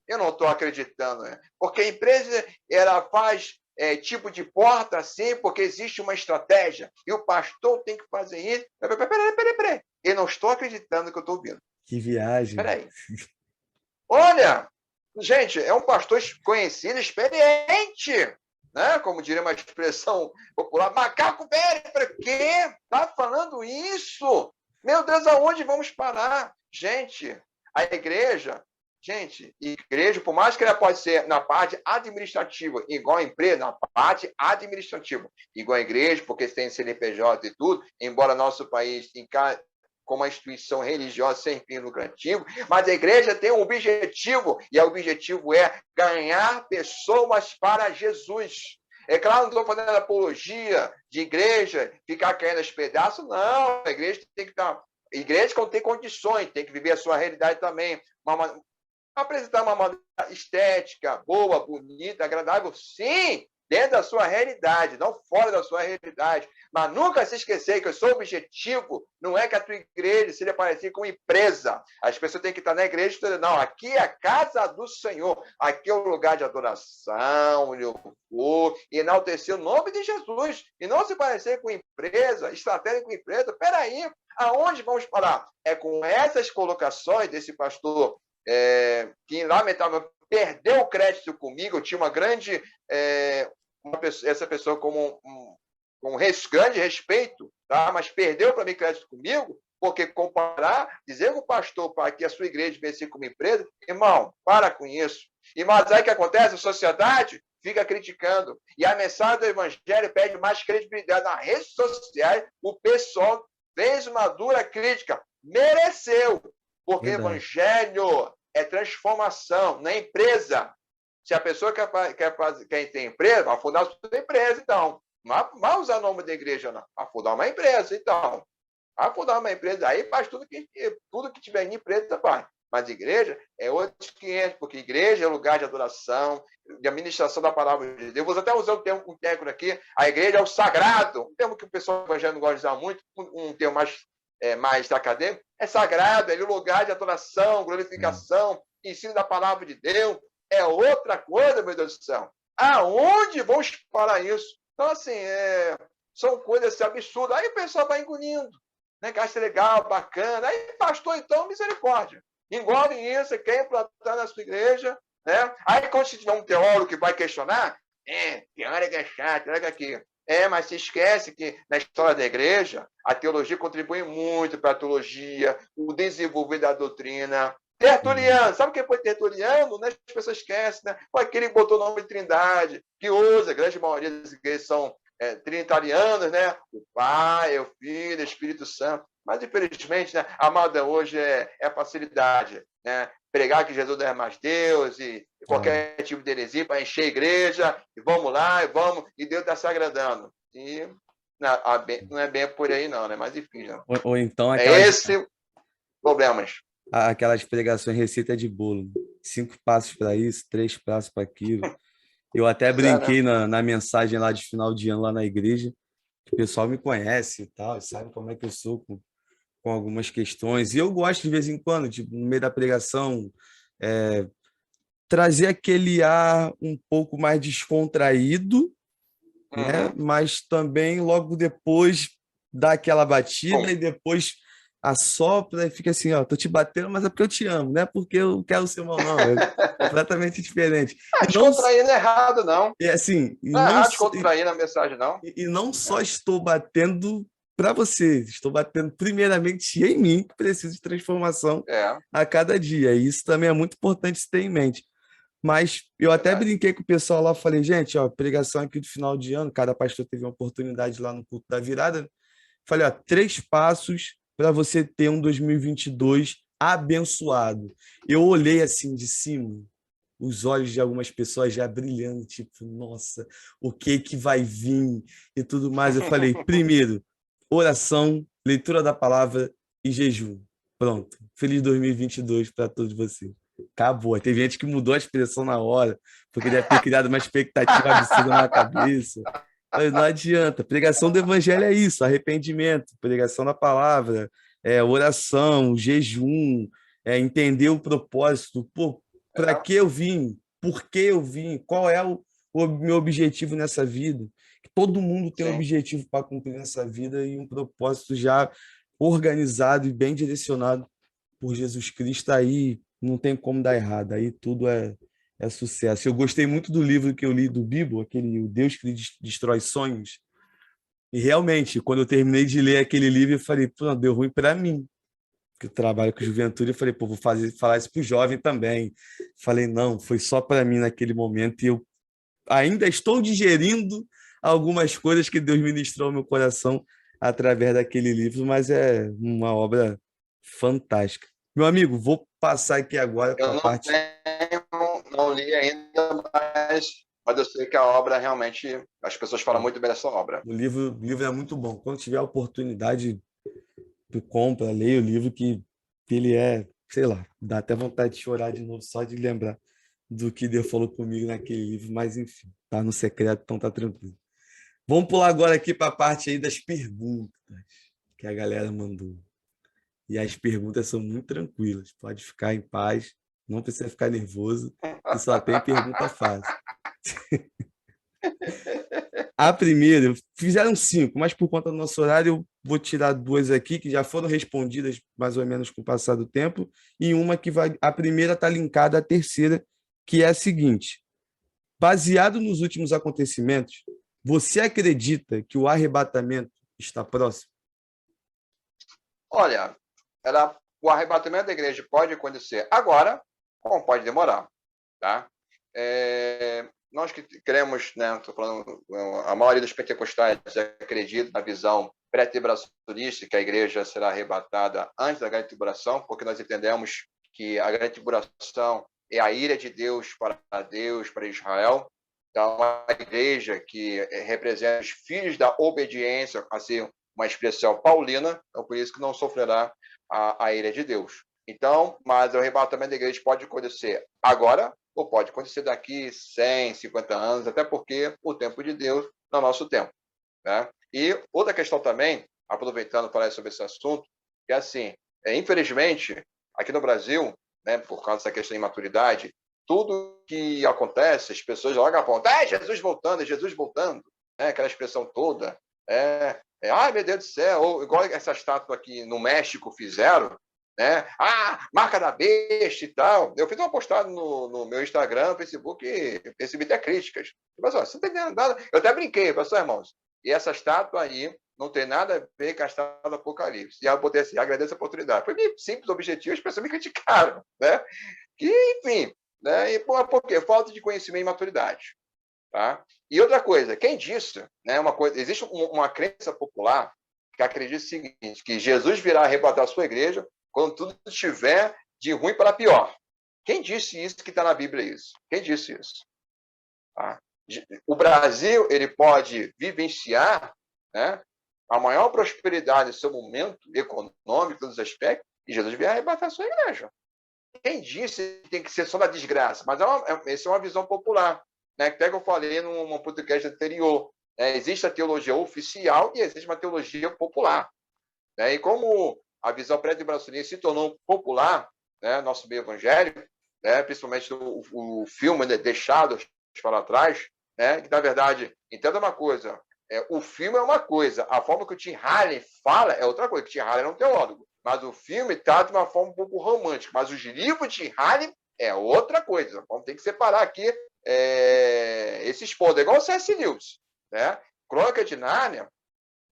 Eu não estou acreditando, né? Porque a empresa ela faz tipo de porta assim, porque existe uma estratégia, e o pastor tem que fazer isso. Peraí. Eu não estou acreditando no que eu estou ouvindo. Que viagem. Peraí. Olha, gente, é um pastor conhecido, experiente, né? Como diria uma expressão popular, macaco velho, para quê? Tá falando isso? Meu Deus, aonde vamos parar? Gente, a igreja, por mais que ela pode ser na parte administrativa, igual a empresa, na parte administrativa, igual a igreja, porque tem CNPJ e tudo, embora nosso país como uma instituição religiosa sem fim lucrativo, mas a igreja tem um objetivo, e o objetivo é ganhar pessoas para Jesus. É claro, não estou fazendo apologia de igreja, ficar caindo aos pedaços, não. A igreja tem que estar... Igreja que tem condições, tem que viver a sua realidade também. Apresentar uma moda estética, boa, bonita, agradável, sim, dentro da sua realidade, não fora da sua realidade. Mas nunca se esquecer que o seu objetivo não é que a tua igreja seja parecida com uma empresa. As pessoas têm que estar na igreja e dizer, não, aqui é a casa do Senhor, aqui é o lugar de adoração, louvor, e enaltecer o nome de Jesus. E não se parecer com empresa, estratégia com empresa. Peraí, aonde vamos parar? É com essas colocações desse pastor que, lamentavelmente, perdeu o crédito comigo. Eu tinha uma grande... essa pessoa com um grande respeito, tá? Mas perdeu para mim crédito comigo, porque comparar, dizer que o pastor para que a sua igreja venha como empresa, irmão, para com isso. E mas aí o que acontece? A sociedade fica criticando. E a mensagem do evangelho pede mais credibilidade. Nas redes sociais, o pessoal fez uma dura crítica. Mereceu. Porque evangelho é transformação, não é empresa. Se a pessoa quer ter empresa, vai fundar a sua empresa, então. Não vai usar o nome da igreja, não. Vai fundar uma empresa, então. Vai fundar uma empresa, aí faz tudo que tiver em empresa, faz. Mas igreja é outros 500, porque igreja é lugar de adoração, de administração da palavra de Deus. Vou até usar um termo técnico aqui, a igreja é o sagrado, um termo que o pessoal evangélico não gosta de usar muito, um termo mais acadêmico, é sagrado, é o lugar de adoração, glorificação, ensino da palavra de Deus. É outra coisa, meu Deus do céu. Aonde vamos parar isso? Então, assim, são coisas assim, absurdas. Aí o pessoal vai engolindo, né? Que acha legal, bacana. Aí, pastor, então, misericórdia. Engole isso, quer implantar na sua igreja, né? Aí, quando se tiver um teólogo que vai questionar, teórico é chato, teórico aqui. Mas se esquece que na história da igreja, a teologia contribui muito para a teologia, o desenvolver da doutrina. Tertuliano, sabe quem foi Tertuliano? Né? As pessoas esquecem, né? Foi aquele que botou o nome de Trindade, que usa, a grande maioria das igrejas são trinitarianos, né? O Pai, o Filho, o Espírito Santo. Mas, infelizmente, né, a moda hoje é facilidade, né? Pregar que Jesus não é mais Deus e qualquer tipo de heresia para encher a igreja, e vamos lá, e Deus está se agradando. E não é bem por aí, não, né? Mas, enfim, já. Ou então esse problemas. Aquelas pregações receita de bolo. 5 passos para isso, 3 passos para aquilo. Eu até brinquei na mensagem lá de final de ano lá na igreja, que o pessoal me conhece e tal, sabe como é que eu sou com algumas questões. E eu gosto de vez em quando, tipo, no meio da pregação, trazer aquele ar um pouco mais descontraído, né? Mas também logo depois dar aquela batida e depois assopra e fica assim, ó, tô te batendo, mas é porque eu te amo, não é porque eu quero ser mal, não. É completamente diferente. Descontrair não é errado, não. É assim, não é errado descontrair na mensagem, não. E não só estou batendo para você, estou batendo primeiramente em mim, que preciso de transformação a cada dia. E isso também é muito importante se ter em mente. Mas eu até brinquei com o pessoal lá, falei, gente, ó, pregação aqui do final de ano, cada pastor teve uma oportunidade lá no culto da virada. Falei, ó, 3 passos para você ter um 2022 abençoado. Eu olhei assim de cima, os olhos de algumas pessoas já brilhando, tipo, nossa, o que vai vir e tudo mais. Eu falei, primeiro, oração, leitura da palavra e jejum. Pronto. Feliz 2022 para todos vocês. acabou. Teve gente que mudou a expressão na hora, porque deve ter criado uma expectativa absurda na cabeça. Mas não adianta. Pregação do evangelho é isso: arrependimento, pregação da palavra, oração, jejum, entender o propósito. Pô, para que eu vim? Por que eu vim? Qual é o meu objetivo nessa vida? Todo mundo tem um Sim. objetivo para cumprir nessa vida e um propósito já organizado e bem direcionado por Jesus Cristo. Aí não tem como dar errado, aí tudo é sucesso. Eu gostei muito do livro que eu li do Bibo, aquele O Deus que Destrói Sonhos. E realmente, quando eu terminei de ler aquele livro, eu falei, pô, deu ruim para mim, que eu trabalho com juventude. Eu falei, pô, vou falar isso para o jovem também. Falei, não, foi só para mim naquele momento e eu ainda estou digerindo algumas coisas que Deus ministrou ao meu coração através daquele livro, mas é uma obra fantástica. Meu amigo, vou passar aqui agora Eu para a não parte. tenho, não li ainda, mas eu sei que a obra realmente, as pessoas falam muito bem dessa obra. O livro é muito bom. Quando tiver a oportunidade, tu compra, leia o livro, que ele é, sei lá, dá até vontade de chorar de novo só de lembrar do que Deus falou comigo naquele livro, mas enfim, tá no secreto, então tá tranquilo. Vamos pular agora aqui para a parte aí das perguntas que a galera mandou. E as perguntas são muito tranquilas, pode ficar em paz, não precisa ficar nervoso, que só tem pergunta fácil. A primeira, fizeram 5, mas por conta do nosso horário, eu vou tirar 2 aqui, que já foram respondidas mais ou menos com o passar do tempo, e uma que vai. A primeira está linkada à terceira, que é a seguinte: baseado nos últimos acontecimentos, você acredita que o arrebatamento está próximo? Olha, o arrebatamento da igreja pode acontecer agora, como pode demorar, tá? Nós que cremos, né, tô falando, a maioria dos pentecostais acredita na visão pré-tribulacionista, que a igreja será arrebatada antes da grande tribulação, porque nós entendemos que a grande tribulação é a ira de Deus, para Israel. Então, a igreja que representa os filhos da obediência, assim, uma expressão paulina, então por isso que não sofrerá a ira de Deus. Então, mas o arrebatamento da igreja pode acontecer agora, ou pode acontecer daqui 100, 50 anos, até porque o tempo de Deus não é o nosso tempo, né? E outra questão também, aproveitando para falar sobre esse assunto, que é assim, infelizmente, aqui no Brasil, né, por causa dessa questão de imaturidade, tudo que acontece, as pessoas logo apontam, é Jesus voltando, né? Aquela expressão toda, ai meu Deus do céu, ou igual essa estátua aqui no México fizeram, né? Marca da besta e tal. Eu fiz uma postagem no meu Instagram, no Facebook, e recebi até críticas. Pessoal, você não tem nada. Eu até brinquei, pessoal, irmãos. E essa estátua aí não tem nada a ver com a estátua do Apocalipse. E eu botei assim, agradeço a oportunidade. Foi meio simples, objetivo, as pessoas me criticaram, né? Que, enfim, né? E por quê? Falta de conhecimento e maturidade. Tá? E outra coisa, quem disse, né, existe uma crença popular que acredita o seguinte, que Jesus virá arrebatar a sua igreja quando tudo estiver de ruim para pior. Quem disse isso que está na Bíblia isso? Quem disse isso? Tá? O Brasil ele pode vivenciar, né, a maior prosperidade do seu momento econômico, todos os aspectos, e Jesus virá arrebatar a sua igreja. Quem disse que tem que ser só da desgraça? Mas essa é uma visão popular. Né? Até que eu falei num podcast anterior. Existe a teologia oficial e existe uma teologia popular. Né? E como a visão pré-tribulacionista se tornou popular, né, nosso meio evangélico, né, principalmente o filme, né, Deixados para Trás, né, que, na verdade, entenda uma coisa, o filme é uma coisa, a forma que o Tim Haller fala é outra coisa, que o Tim Haller é um teólogo, mas o filme trata de uma forma um pouco romântica, mas os livros de Tim Haller é outra coisa. Vamos ter que separar aqui esses pontos. É igual o C.S. Lewis, né? Crônica de Nárnia,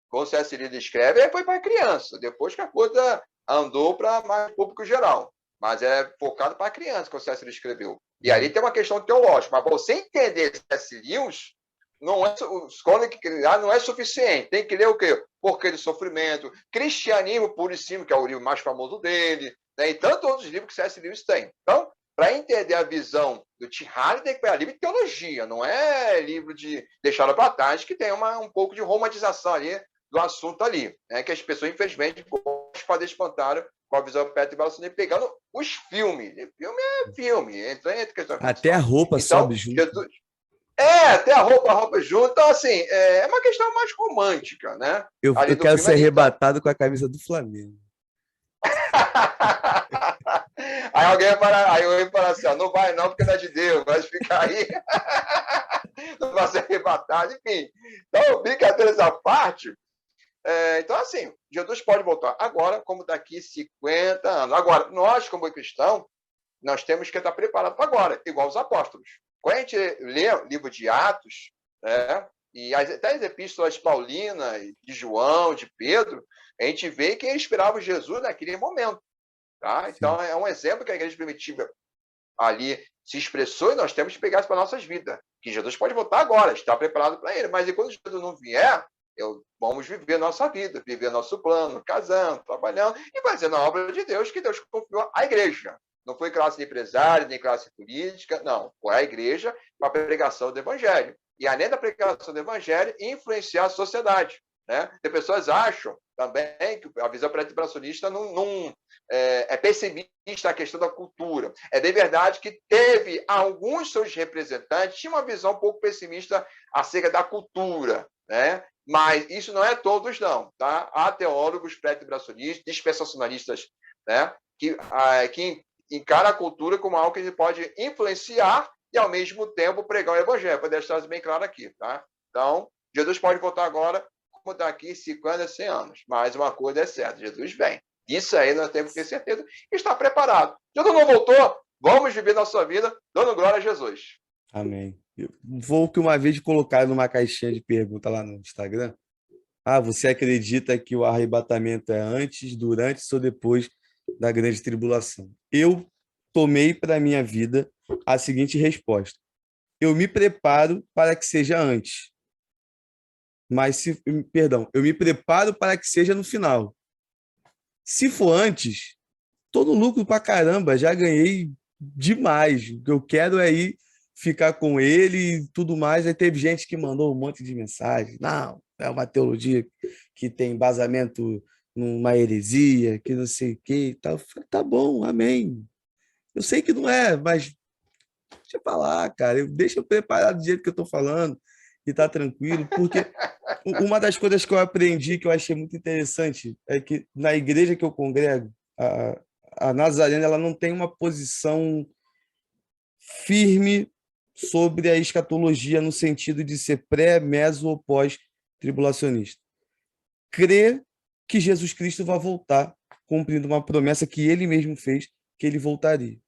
como o C.S. Lewis escreve, foi para criança, depois que a coisa andou para mais público geral. Mas é focado para criança que o C.S. Lewis escreveu. E ali tem uma questão teológica. Mas para você entender C.S. Lewis, não é suficiente. Tem que ler o quê? Porquê do Sofrimento, Cristianismo Puro e Simples, que é o livro mais famoso dele, né? E tantos outros livros que C.S. Lewis tem. Então, para entender a visão do Tim Haller, tem que pegar livro de teologia, não é livro de Deixado para Trás, que tem um pouco de romantização ali do assunto ali, né? Que as pessoas, infelizmente, gostam de fazer espantalho com a visão pré-tribulacionista, pegando os filmes. Filme é filme, entra questão de Até a roupa então, sobe junto. Jesus, até a roupa junto. Então, assim, é uma questão mais romântica, né? Eu Ali do quero filme ser ali. Então, arrebatado com a camisa do Flamengo. aí alguém vai falar assim, ó, não vai não, porque não é de Deus, vai ficar aí, não vai ser arrebatado, enfim. Então, brincadeiras à parte, então, assim, Jesus pode voltar agora, como daqui 50 anos. Agora, nós, como cristãos, nós temos que estar preparados para agora, igual os apóstolos. Quando a gente lê o livro de Atos, né, e até as epístolas paulinas, de João, de Pedro, a gente vê que eles esperavam Jesus naquele momento. Tá? Então, é um exemplo que a igreja primitiva ali se expressou e nós temos que pegar isso para nossas vidas. Que Jesus pode voltar agora, está preparado para ele. Mas e quando Jesus não vier, vamos viver nossa vida, viver nosso plano, casando, trabalhando e fazendo a obra de Deus que Deus confiou à igreja. Não foi classe de empresário, nem classe política, não. Foi a igreja para a pregação do evangelho. E além da pregação do evangelho, influenciar a sociedade. Né? Tem pessoas que acham também que a visão pré-tribulacionista não é pessimista a questão da cultura. É bem verdade que teve alguns seus representantes tinham uma visão um pouco pessimista acerca da cultura, né? Mas isso não é todos, não. Tá? Há teólogos pré-tribulacionistas, dispensacionalistas, né? que encara a cultura como algo que ele pode influenciar e, ao mesmo tempo, pregar o evangelho. Para deixar isso bem claro aqui. Tá? Então, Jesus pode voltar agora, como daqui 50, 100 anos. Mas uma coisa é certa, Jesus vem. Isso aí nós temos que ter certeza e estar preparado. Jesus não voltou, vamos viver nossa vida dando glória a Jesus. Amém. Vou que uma vez colocar numa caixinha de pergunta lá no Instagram. Você acredita que o arrebatamento é antes, durante ou depois da grande tribulação? Eu tomei para a minha vida a seguinte resposta. Eu me preparo para que seja antes. Eu me preparo para que seja no final. Se for antes, tô no lucro pra caramba, já ganhei demais. O que eu quero é ir ficar com ele e tudo mais. Aí teve gente que mandou um monte de mensagem. Não, é uma teologia que tem embasamento numa heresia, que não sei o quê e tal. Eu falei, tá bom, amém. Eu sei que não é, mas deixa eu falar, cara. Deixa eu preparar do jeito que eu tô falando e tá tranquilo, porque uma das coisas que eu aprendi, que eu achei muito interessante, é que na igreja que eu congrego, a Nazarena, ela não tem uma posição firme sobre a escatologia no sentido de ser pré, meso ou pós-tribulacionista. Crê que Jesus Cristo vai voltar, cumprindo uma promessa que ele mesmo fez, que ele voltaria.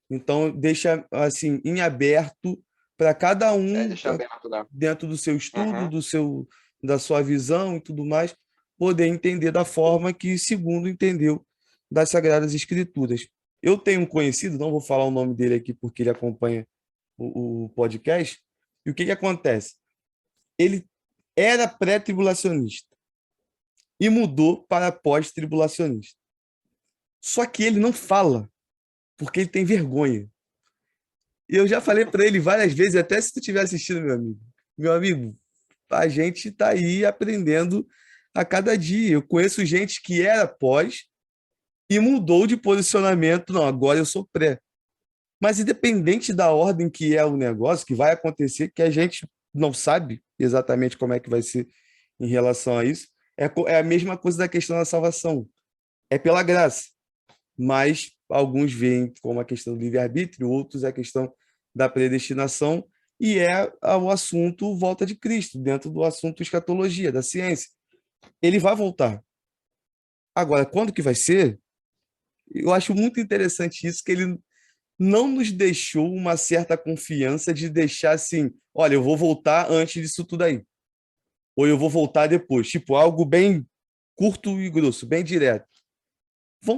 Então, deixa assim em aberto para cada um, aberto, né? dentro do seu estudo, da sua visão e tudo mais, poder entender da forma que segundo entendeu das Sagradas Escrituras. Eu tenho um conhecido, não vou falar o nome dele aqui porque ele acompanha o podcast, e o que acontece? Ele era pré-tribulacionista e mudou para pós-tribulacionista. Só que ele não fala, porque ele tem vergonha. E eu já falei para ele várias vezes, até se tu estiver assistindo, meu amigo, a gente está aí aprendendo a cada dia. Eu conheço gente que era pós e mudou de posicionamento. Não, agora eu sou pré. Mas independente da ordem que é o negócio, que vai acontecer, que a gente não sabe exatamente como é que vai ser em relação a isso, é a mesma coisa da questão da salvação. É pela graça. Mas alguns veem como a questão do livre-arbítrio, outros a questão da predestinação, e o assunto volta de Cristo, dentro do assunto escatologia, da ciência. Ele vai voltar. Agora, quando que vai ser? Eu acho muito interessante isso, que ele não nos deixou uma certa confiança de deixar assim, olha, eu vou voltar antes disso tudo aí. Ou eu vou voltar depois. Tipo, algo bem curto e grosso, bem direto.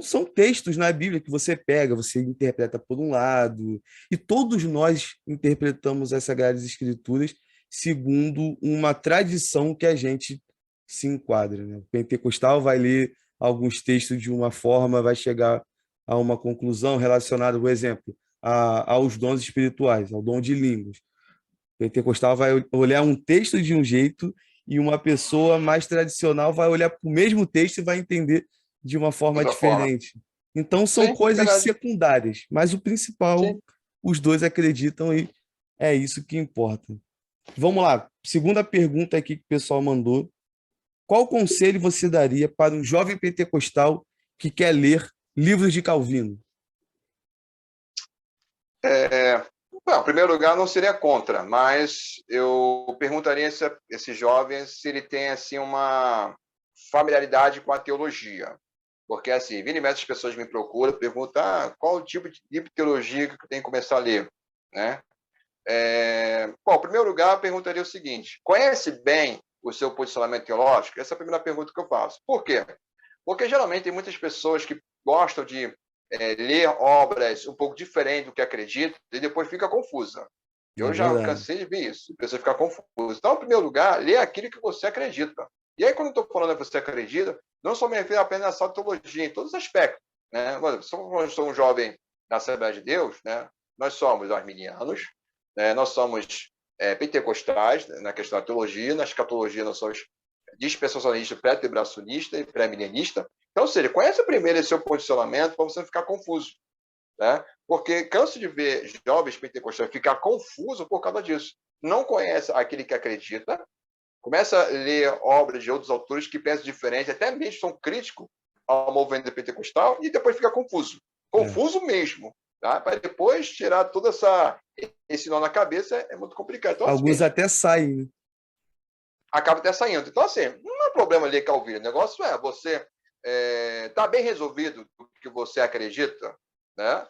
São textos na Bíblia que você pega, você interpreta por um lado, e todos nós interpretamos as Sagradas Escrituras segundo uma tradição que a gente se enquadra. Né? O pentecostal vai ler alguns textos de uma forma, vai chegar a uma conclusão relacionada, por exemplo, aos dons espirituais, ao dom de línguas. O pentecostal vai olhar um texto de um jeito e uma pessoa mais tradicional vai olhar para o mesmo texto e vai entender de uma forma diferente. Então, são Sim, coisas verdade. secundárias, mas o principal, Sim. os dois acreditam e é isso que importa. Vamos lá, segunda pergunta aqui que o pessoal mandou. Qual conselho você daria para um jovem pentecostal que quer ler livros de Calvino? É, bom, em primeiro lugar, não seria contra, mas eu perguntaria a esse jovem se ele tem assim uma familiaridade com a teologia. Porque, assim, vira e mexe, as pessoas me procuram, perguntam qual o tipo de livro de teologia que eu tenho que começar a ler, né? Bom, em primeiro lugar, eu perguntaria o seguinte: conhece bem o seu posicionamento teológico? Essa é a primeira pergunta que eu faço. Por quê? Porque geralmente tem muitas pessoas que gostam de ler obras um pouco diferentes do que acreditam e depois fica confusa. É Eu já verdade. cansei de ver isso, a pessoa fica confusa. Então, em primeiro lugar, lê aquilo que você acredita. E aí, quando eu estou falando que você acredita, não só me refiro apenas à teologia, em todos os aspectos. Né? Se eu sou um jovem na Assembleia de Deus, né? Nós somos arminianos, né? Nós somos pentecostais, né? Na questão da teologia, na escatologia nós somos dispensacionalista, pré-tebracionista e pré-milenista. Então, ou seja, conhece primeiro esse seu posicionamento para você não ficar confuso. Né? Porque canso de ver jovens pentecostais ficar confuso por causa disso. Não conhece aquele que acredita, começa a ler obras de outros autores que pensam diferente, até mesmo são críticos ao movimento pentecostal, e depois fica confuso. É. Confuso mesmo. Tá? Para depois tirar todo esse nó na cabeça é muito complicado. Então é o Alguns seguinte, até saem, né? acaba até saindo. Então, assim, não é problema ler Calvino. O negócio é você está bem resolvido do que você acredita, né?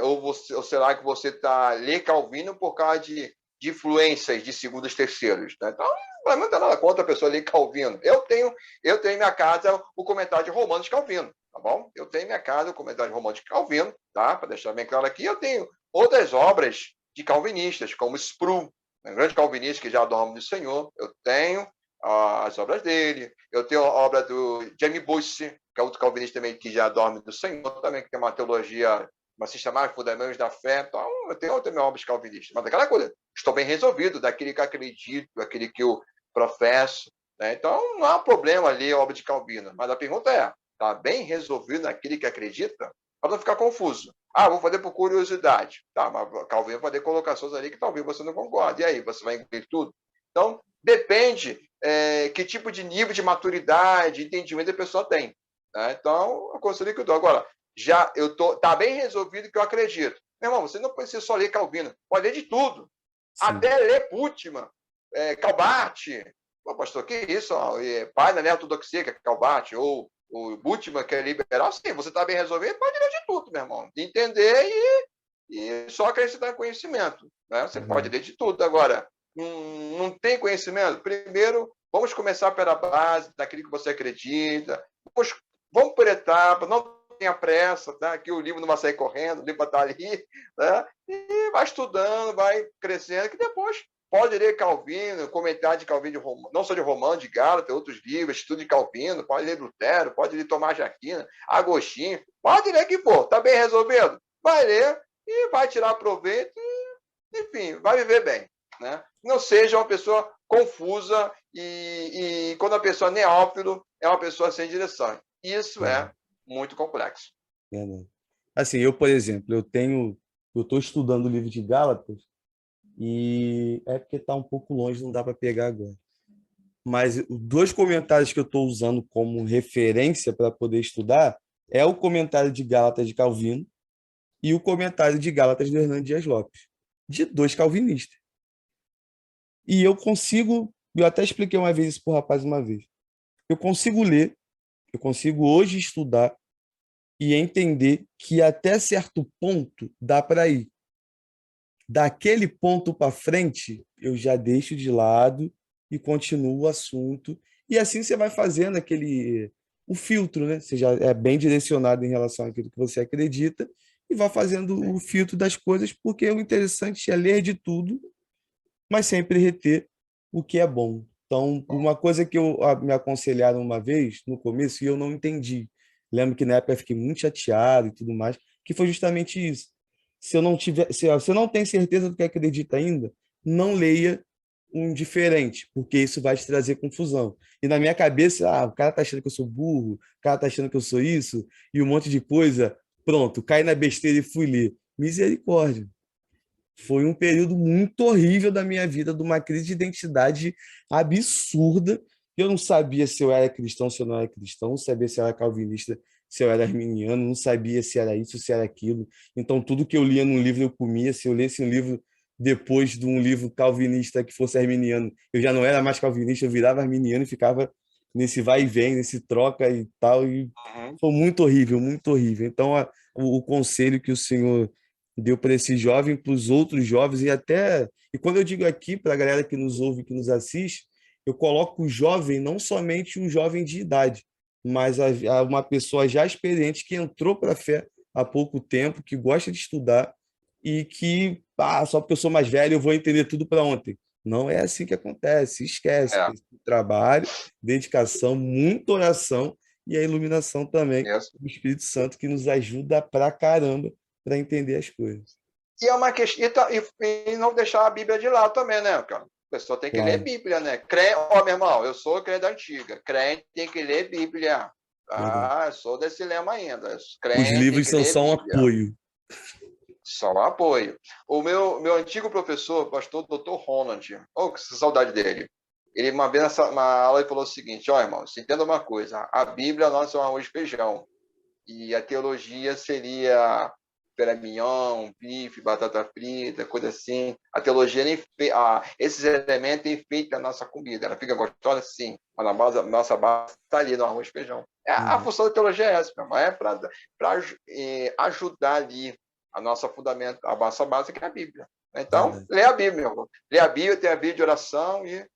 Ou será que você está ler Calvino por causa de influências de segundos terceiros? Né? Então, não tem nada contra a pessoa ler Calvino. Eu tenho em minha casa o comentário de Romanos de Calvino, tá bom? Eu tenho em minha casa o comentário de Romanos de Calvino, tá? Para deixar bem claro aqui, eu tenho outras obras de calvinistas, como Spru, um grande calvinista que já dorme no Senhor. Eu tenho as obras dele. Eu tenho a obra do Jamie Bush, que é outro calvinista também que já dorme no Senhor, também que tem uma teologia, uma sistemática, fundamentos da fé. Então, eu tenho outras obras calvinistas. Mas aquela coisa, estou bem resolvido daquele que acredito, daquele que eu professo. Né? Então, não há problema ler a obra de Calvino. Mas a pergunta é, está bem resolvido naquele que acredita? Para não ficar confuso. Vou fazer por curiosidade. Tá, mas Calvino vai fazer colocações ali que talvez você não concorde. E aí, você vai incluir tudo? Então, depende que tipo de nível de maturidade, entendimento a pessoa tem. Né? Então, eu considero que eu dou. Agora, tá bem resolvido que eu acredito. Meu irmão, você não precisa só ler Calvino, pode ler de tudo. Sim. Até ler Putman, Calbart. Pô, pastor, que isso? Pai da neortodoxia, que é Calbart, ou o Bultmann, que é liberal, sim, você está bem resolvido, pode ler de tudo, meu irmão. De entender e só acreditar em conhecimento. Né? Você pode ler de tudo. Agora, não tem conhecimento? Primeiro, vamos começar pela base, daquilo que você acredita. Vamos por etapa, não tenha pressa, tá? Que o livro não vai sair correndo, o livro vai estar ali. Né? E vai estudando, vai crescendo, que depois pode ler Calvino, comentário de Calvino, não só de Romano, de Gálatas, outros livros, estudo de Calvino, pode ler Lutero, pode ler Tomás de Aquino, Agostinho, pode ler que for, está bem resolvido? Vai ler e vai tirar proveito e, enfim, vai viver bem. Né? Não seja uma pessoa confusa e quando a pessoa é neófilo, é uma pessoa sem direção. Isso É, é muito complexo. verdade. Assim, eu, por exemplo, eu estou estudando o livro de Gálatas e é porque está um pouco longe, não dá para pegar agora. Mas os dois comentários que eu estou usando como referência para poder estudar é o comentário de Gálatas de Calvino e o comentário de Gálatas do Hernando Dias Lopes, de dois calvinistas. E eu até expliquei uma vez isso para o rapaz uma vez, eu consigo ler, eu consigo hoje estudar e entender que até certo ponto dá para ir. Daquele ponto para frente, eu já deixo de lado e continuo o assunto. E assim você vai fazendo o filtro, né? Você já é bem direcionado em relação àquilo que você acredita e vai fazendo o filtro das coisas, porque o interessante é ler de tudo, mas sempre reter o que é bom. Então, uma coisa que me aconselharam uma vez no começo e eu não entendi. Lembro que na época eu fiquei muito chateado e tudo mais, que foi justamente isso. Se você não tem certeza do que acredita ainda, não leia um diferente, porque isso vai te trazer confusão. E na minha cabeça, o cara tá achando que eu sou burro, o cara tá achando que eu sou isso, e um monte de coisa. Pronto, caí na besteira e fui ler. Misericórdia. Foi um período muito horrível da minha vida, de uma crise de identidade absurda. Eu não sabia se eu era cristão, se eu não era cristão, não sabia se eu era calvinista, se eu era arminiano, não sabia se era isso, se era aquilo. Então, tudo que eu lia num livro eu comia. Se eu lesse um livro depois de um livro calvinista que fosse arminiano, eu já não era mais calvinista, eu virava arminiano e ficava nesse vai e vem, nesse troca e tal. E Uhum. foi muito horrível, muito horrível. Então, o conselho que o senhor deu para esse jovem, para os outros jovens e quando eu digo aqui para a galera que nos ouve, que nos assiste, eu coloco o jovem não somente um jovem de idade, mas uma pessoa já experiente que entrou para a fé há pouco tempo, que gosta de estudar e que só porque eu sou mais velho eu vou entender tudo para ontem. Não é assim que acontece, esquece. É, Tem trabalho, dedicação, muita oração e a iluminação também isso. do Espírito Santo que nos ajuda pra caramba para entender as coisas. E é uma questão. E não deixar a Bíblia de lado também, né, cara? A pessoa tem que ler Claro, Bíblia, né? Ó, meu irmão, eu sou crente da antiga. Crente tem que ler Bíblia. verdade. Ah, eu sou desse lema ainda. Os Crente tem livros que são ler só um Bíblia. apoio. Só um apoio. O meu antigo professor, pastor Dr. Ronald, oh, que saudade dele. Ele, uma vez na aula, ele falou o seguinte: ó, irmão, se entenda uma coisa, a Bíblia não é um arroz e feijão. E a teologia seria filé mignon, bife, batata frita, coisa assim. A teologia, esses elementos enfeitam a nossa comida. Ela fica gostosa, sim, mas nossa base está ali no arroz e feijão. A Uhum. função da teologia é essa, é para ajudar ali a nossa fundamento, a nossa base, que é a Bíblia. Então, Verdade. lê a Bíblia, meu irmão. Lê a Bíblia, tem a Bíblia de oração e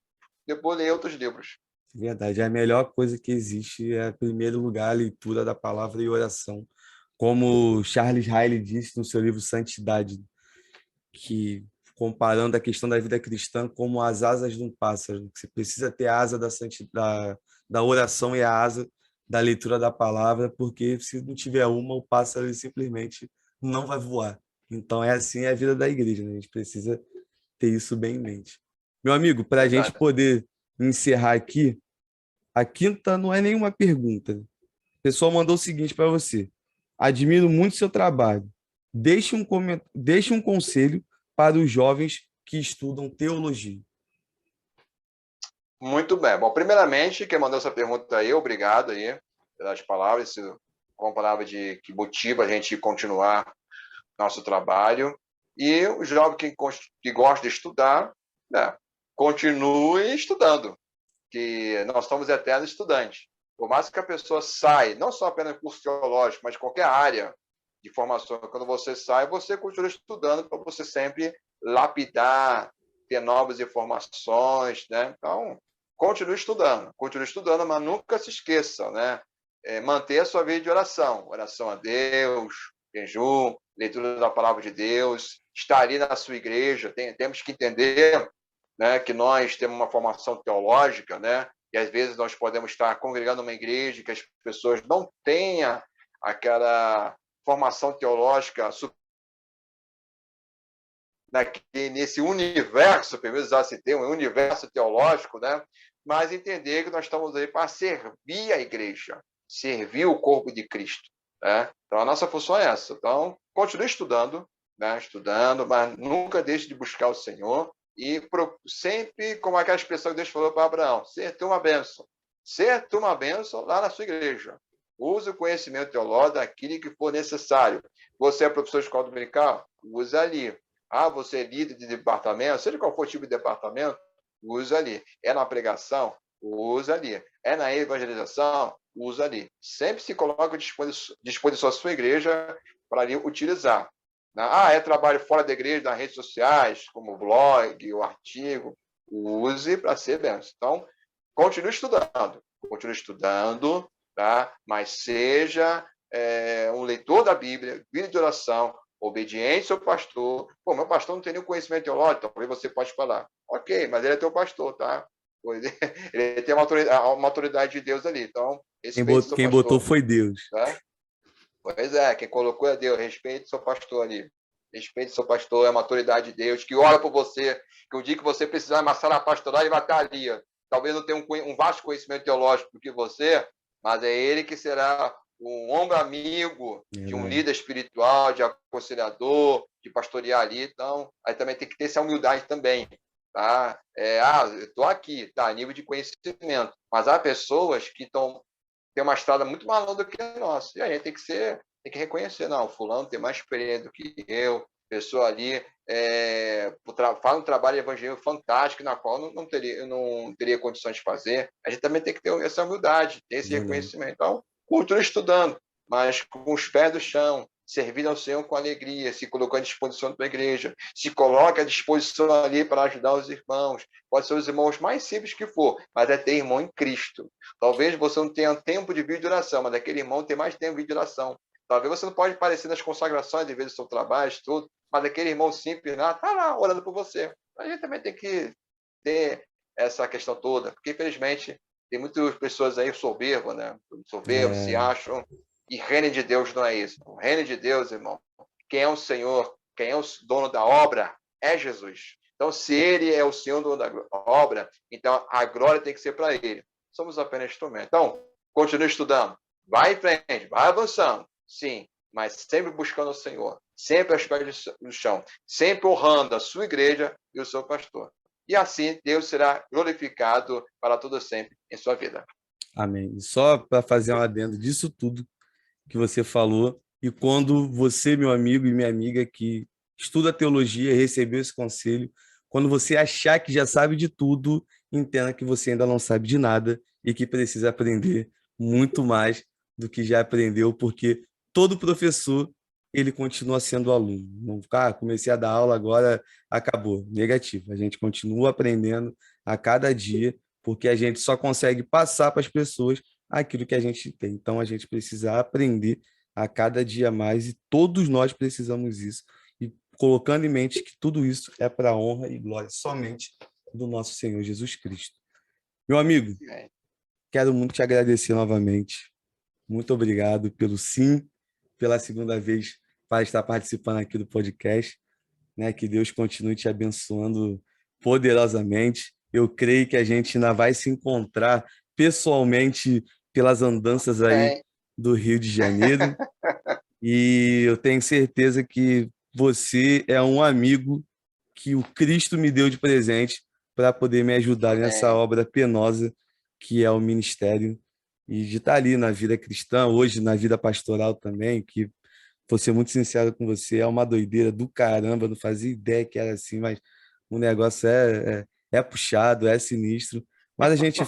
depois lê outros livros. Verdade. A melhor coisa que existe é, em primeiro lugar, a leitura da palavra e oração. Como Charles Riley disse no seu livro Santidade, que comparando a questão da vida cristã como as asas de um pássaro, que você precisa ter a asa da oração e a asa da leitura da palavra, porque se não tiver uma, o pássaro ele simplesmente não vai voar. Então é assim a vida da igreja, né? A gente precisa ter isso bem em mente. Meu amigo, para a gente Verdade. poder encerrar aqui, a quinta não é nenhuma pergunta. O pessoal mandou o seguinte para você: admiro muito seu trabalho. Deixe um conselho para os jovens que estudam teologia. Muito bem. Bom, primeiramente, quem mandou essa pergunta aí, obrigado aí pelas palavras, com palavra que motiva a gente a continuar nosso trabalho. E o jovem que gosta de estudar, né, continue estudando, que nós somos eternos estudantes. Por mais que a pessoa saia, não só apenas no curso teológico, mas qualquer área de formação, quando você sai, você continua estudando para você sempre lapidar, ter novas informações, né? Então, continue estudando, mas nunca se esqueça, né? Manter a sua vida de oração a Deus, jejum, leitura da palavra de Deus, estar ali na sua igreja. Temos que entender, né, que nós temos uma formação teológica, né? E às vezes nós podemos estar congregando numa igreja que as pessoas não tenham aquela formação teológica nesse universo, pelo menos já se tem um universo teológico, né? Mas entender que nós estamos aí para servir a igreja, servir o corpo de Cristo, né? Então a nossa função é essa. Então continue estudando, né? Estudando, mas nunca deixe de buscar o Senhor e sempre, como aquela expressão que Deus falou para Abraão, ser tu uma bênção. Ser tu uma bênção lá na sua igreja. Use o conhecimento teológico daquilo que for necessário. Você é professor de escola dominical? Use ali. Você é líder de departamento, seja qual for o tipo de departamento, usa ali. É na pregação? Usa ali. É na evangelização? Usa ali. Sempre se coloca à disposição da sua igreja para ali utilizar. É trabalho fora da igreja, nas redes sociais, como o blog, o artigo. Use para ser bênção. Então, continue estudando, tá? Mas seja um leitor da Bíblia, vida de oração, obediente ao pastor. Pô, meu pastor não tem nenhum conhecimento teológico, talvez você pode falar. Ok, mas ele é teu pastor, tá? Ele tem uma autoridade de Deus ali. Então, respeite o seu Quem botou pastor. foi Deus. Tá? Pois é, quem colocou é Deus. Respeite o seu pastor ali. Respeite seu pastor, é uma autoridade de Deus, que ora por você, que o dia que você precisar de uma sala pastoral, ele vai estar ali. Talvez não tenha um vasto conhecimento teológico do que você, mas é ele que será um ombro amigo de um líder espiritual, de aconselhador, de pastorear ali. Então, aí também tem que ter essa humildade também. Tá? Eu estou aqui, tá? Nível de conhecimento. Mas há pessoas que têm uma estrada muito mais longa do que a nossa. E a gente tem que reconhecer, não, o fulano tem mais experiência do que eu, pessoa ali faz um trabalho evangélico fantástico, na qual eu não teria condições de fazer. A gente também tem que ter essa humildade, ter esse reconhecimento. Então, continue estudando, mas com os pés do chão, servindo ao Senhor com alegria, se colocando à disposição da igreja, se coloque à disposição ali para ajudar os irmãos. Pode ser os irmãos mais simples que for, mas é ter irmão em Cristo. Talvez você não tenha tempo de vídeo de oração, mas aquele irmão tem mais tempo de vídeo de oração. Talvez você não pode aparecer nas consagrações, de vez do seu trabalho, tudo, mas aquele irmão simples lá, está lá orando por você. A gente também tem que ter essa questão toda, porque infelizmente tem muitas pessoas aí soberbas, né? Soberbos, se acham, e reino de Deus não é isso. O reino de Deus, irmão, quem é o Senhor, quem é o dono da obra é Jesus. Então, se ele é o Senhor dono da obra, então a glória tem que ser para ele. Somos apenas instrumentos. Então, continue estudando, vai em frente, vai avançando, sim, mas sempre buscando o Senhor, sempre aos pés do chão, sempre honrando a sua igreja e o seu pastor. E assim Deus será glorificado para todo sempre em sua vida. Amém. E só para fazer um adendo disso tudo que você falou, e quando você, meu amigo e minha amiga que estuda teologia, recebeu esse conselho, quando você achar que já sabe de tudo, entenda que você ainda não sabe de nada e que precisa aprender muito mais do que já aprendeu, porque todo professor, ele continua sendo aluno. Não, comecei a dar aula, agora acabou. Negativo. A gente continua aprendendo a cada dia, porque a gente só consegue passar para as pessoas aquilo que a gente tem. Então, a gente precisa aprender a cada dia mais e todos nós precisamos isso. E colocando em mente que tudo isso é para a honra e glória somente do nosso Senhor Jesus Cristo. Meu amigo, quero muito te agradecer novamente. Muito obrigado pelo sim, pela segunda vez para estar participando aqui do podcast. Né? Que Deus continue te abençoando poderosamente. Eu creio que a gente ainda vai se encontrar pessoalmente pelas andanças aí do Rio de Janeiro. E eu tenho certeza que você é um amigo que o Cristo me deu de presente para poder me ajudar nessa obra penosa que é o ministério e de estar ali na vida cristã, hoje na vida pastoral também, que, vou ser muito sincero com você, é uma doideira do caramba, não fazia ideia que era assim, mas o negócio é puxado, é sinistro, mas a gente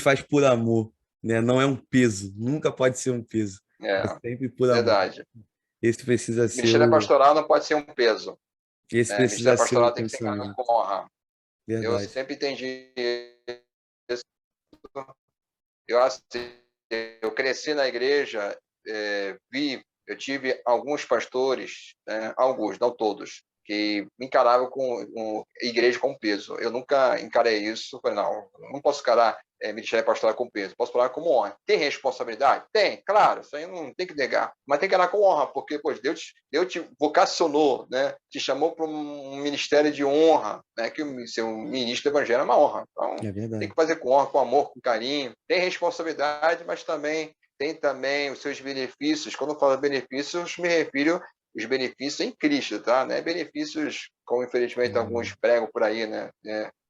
faz por amor, né? Não é um peso, nunca pode ser um peso, é sempre por amor. Verdade. Esse precisa ser Ministério pastoral não pode ser um peso. Esse precisa Ministério ser o pastoral tem que ser encarado pensamento. com honra. Eu Verdade. sempre entendi isso. Eu cresci na igreja, eu tive alguns pastores, alguns, não todos, que me encaravam com igreja com peso. Eu nunca encarei isso. Falei, não posso encarar ministério pastoral com peso, posso falar como honra. Tem responsabilidade? Tem, claro, isso aí não tem que negar, mas tem que encarar com honra, porque Deus te vocacionou, né? Te chamou para um ministério de honra, né? Que ser um ministro do evangelho é uma honra. Então, tem que fazer com honra, com amor, com carinho. Tem responsabilidade, mas tem também os seus benefícios. Quando eu falo benefícios, me refiro os benefícios em Cristo, tá? Não é benefícios, como infelizmente alguns pregam por aí, né?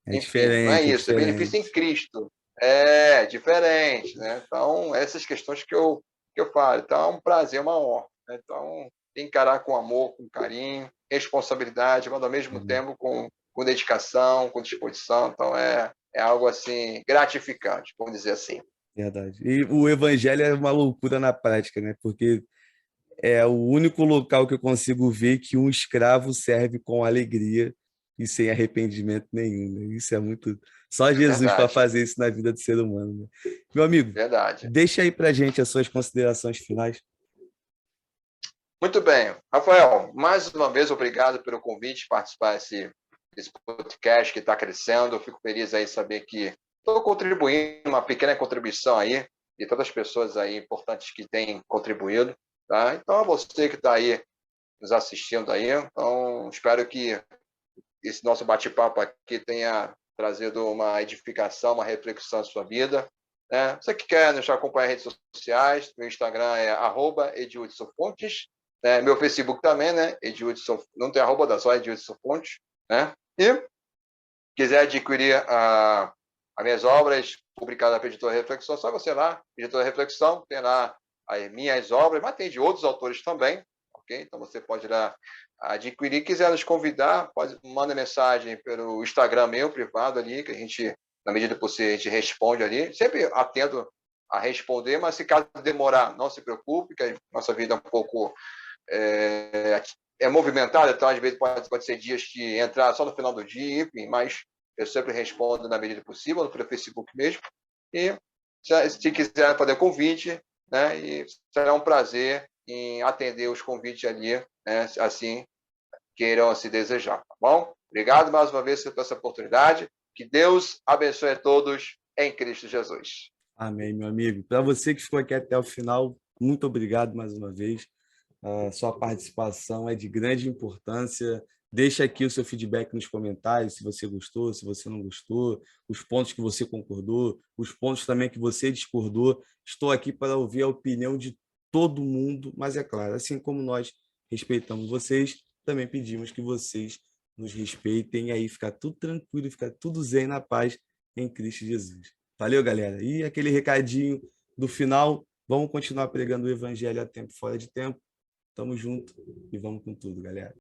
Enfim, não é isso, é benefício em Cristo. É diferente, né? Então, essas questões que eu falo. Então, é um prazer, uma honra. Né? Então, tem que encarar com amor, com carinho, responsabilidade, mas ao mesmo tempo com dedicação, com disposição. Então, é algo assim gratificante, vamos dizer assim. Verdade. E o evangelho é uma loucura na prática, né? Porque é o único local que eu consigo ver que um escravo serve com alegria e sem arrependimento nenhum. Né? Isso é muito. Só Jesus para fazer isso na vida do ser humano. Né? Meu amigo, deixa aí para gente as suas considerações finais. Muito bem. Rafael, mais uma vez, obrigado pelo convite de participar desse podcast que está crescendo. Eu fico feliz aí saber que estou contribuindo, uma pequena contribuição aí, de todas as pessoas aí importantes que têm contribuído. Tá? Então, a você que está aí nos assistindo aí. Então, espero que esse nosso bate-papo aqui tenha trazido uma edificação, uma reflexão à sua vida. Né? Você que quer nos acompanhar nas redes sociais, meu Instagram é @edildsonfontes, né? Meu Facebook também, né? Edildson, não tem arroba, dá só Edildson Fontes, né? E quiser adquirir as minhas obras publicadas pela Editora Reflexão, só você lá, Editora Reflexão, tem lá as minhas obras, mas tem de outros autores também, ok? Então você pode ir lá adquirir. Quiser nos convidar, manda mensagem pelo Instagram meu, privado ali, que a gente, na medida do possível, a gente responde ali. Sempre atento a responder, mas se caso demorar, não se preocupe, que a nossa vida é um pouco movimentada, então às vezes pode ser dias que entrar só no final do dia, enfim, mas eu sempre respondo na medida possível, no Facebook mesmo. E se quiser fazer convite, né, e será um prazer em atender os convites ali, né, assim queiram se desejar, tá bom? Obrigado mais uma vez por essa oportunidade. Que Deus abençoe a todos em Cristo Jesus. Amém, meu amigo. Para você que ficou aqui até o final, muito obrigado mais uma vez. A sua participação é de grande importância. Deixa aqui o seu feedback nos comentários, se você gostou, se você não gostou, os pontos que você concordou, os pontos também que você discordou. Estou aqui para ouvir a opinião de todo mundo, mas é claro, assim como nós respeitamos vocês, também pedimos que vocês nos respeitem e aí ficar tudo tranquilo, ficar tudo zen na paz em Cristo Jesus. Valeu, galera. E aquele recadinho do final, vamos continuar pregando o evangelho a tempo fora de tempo. Tamo junto e vamos com tudo, galera.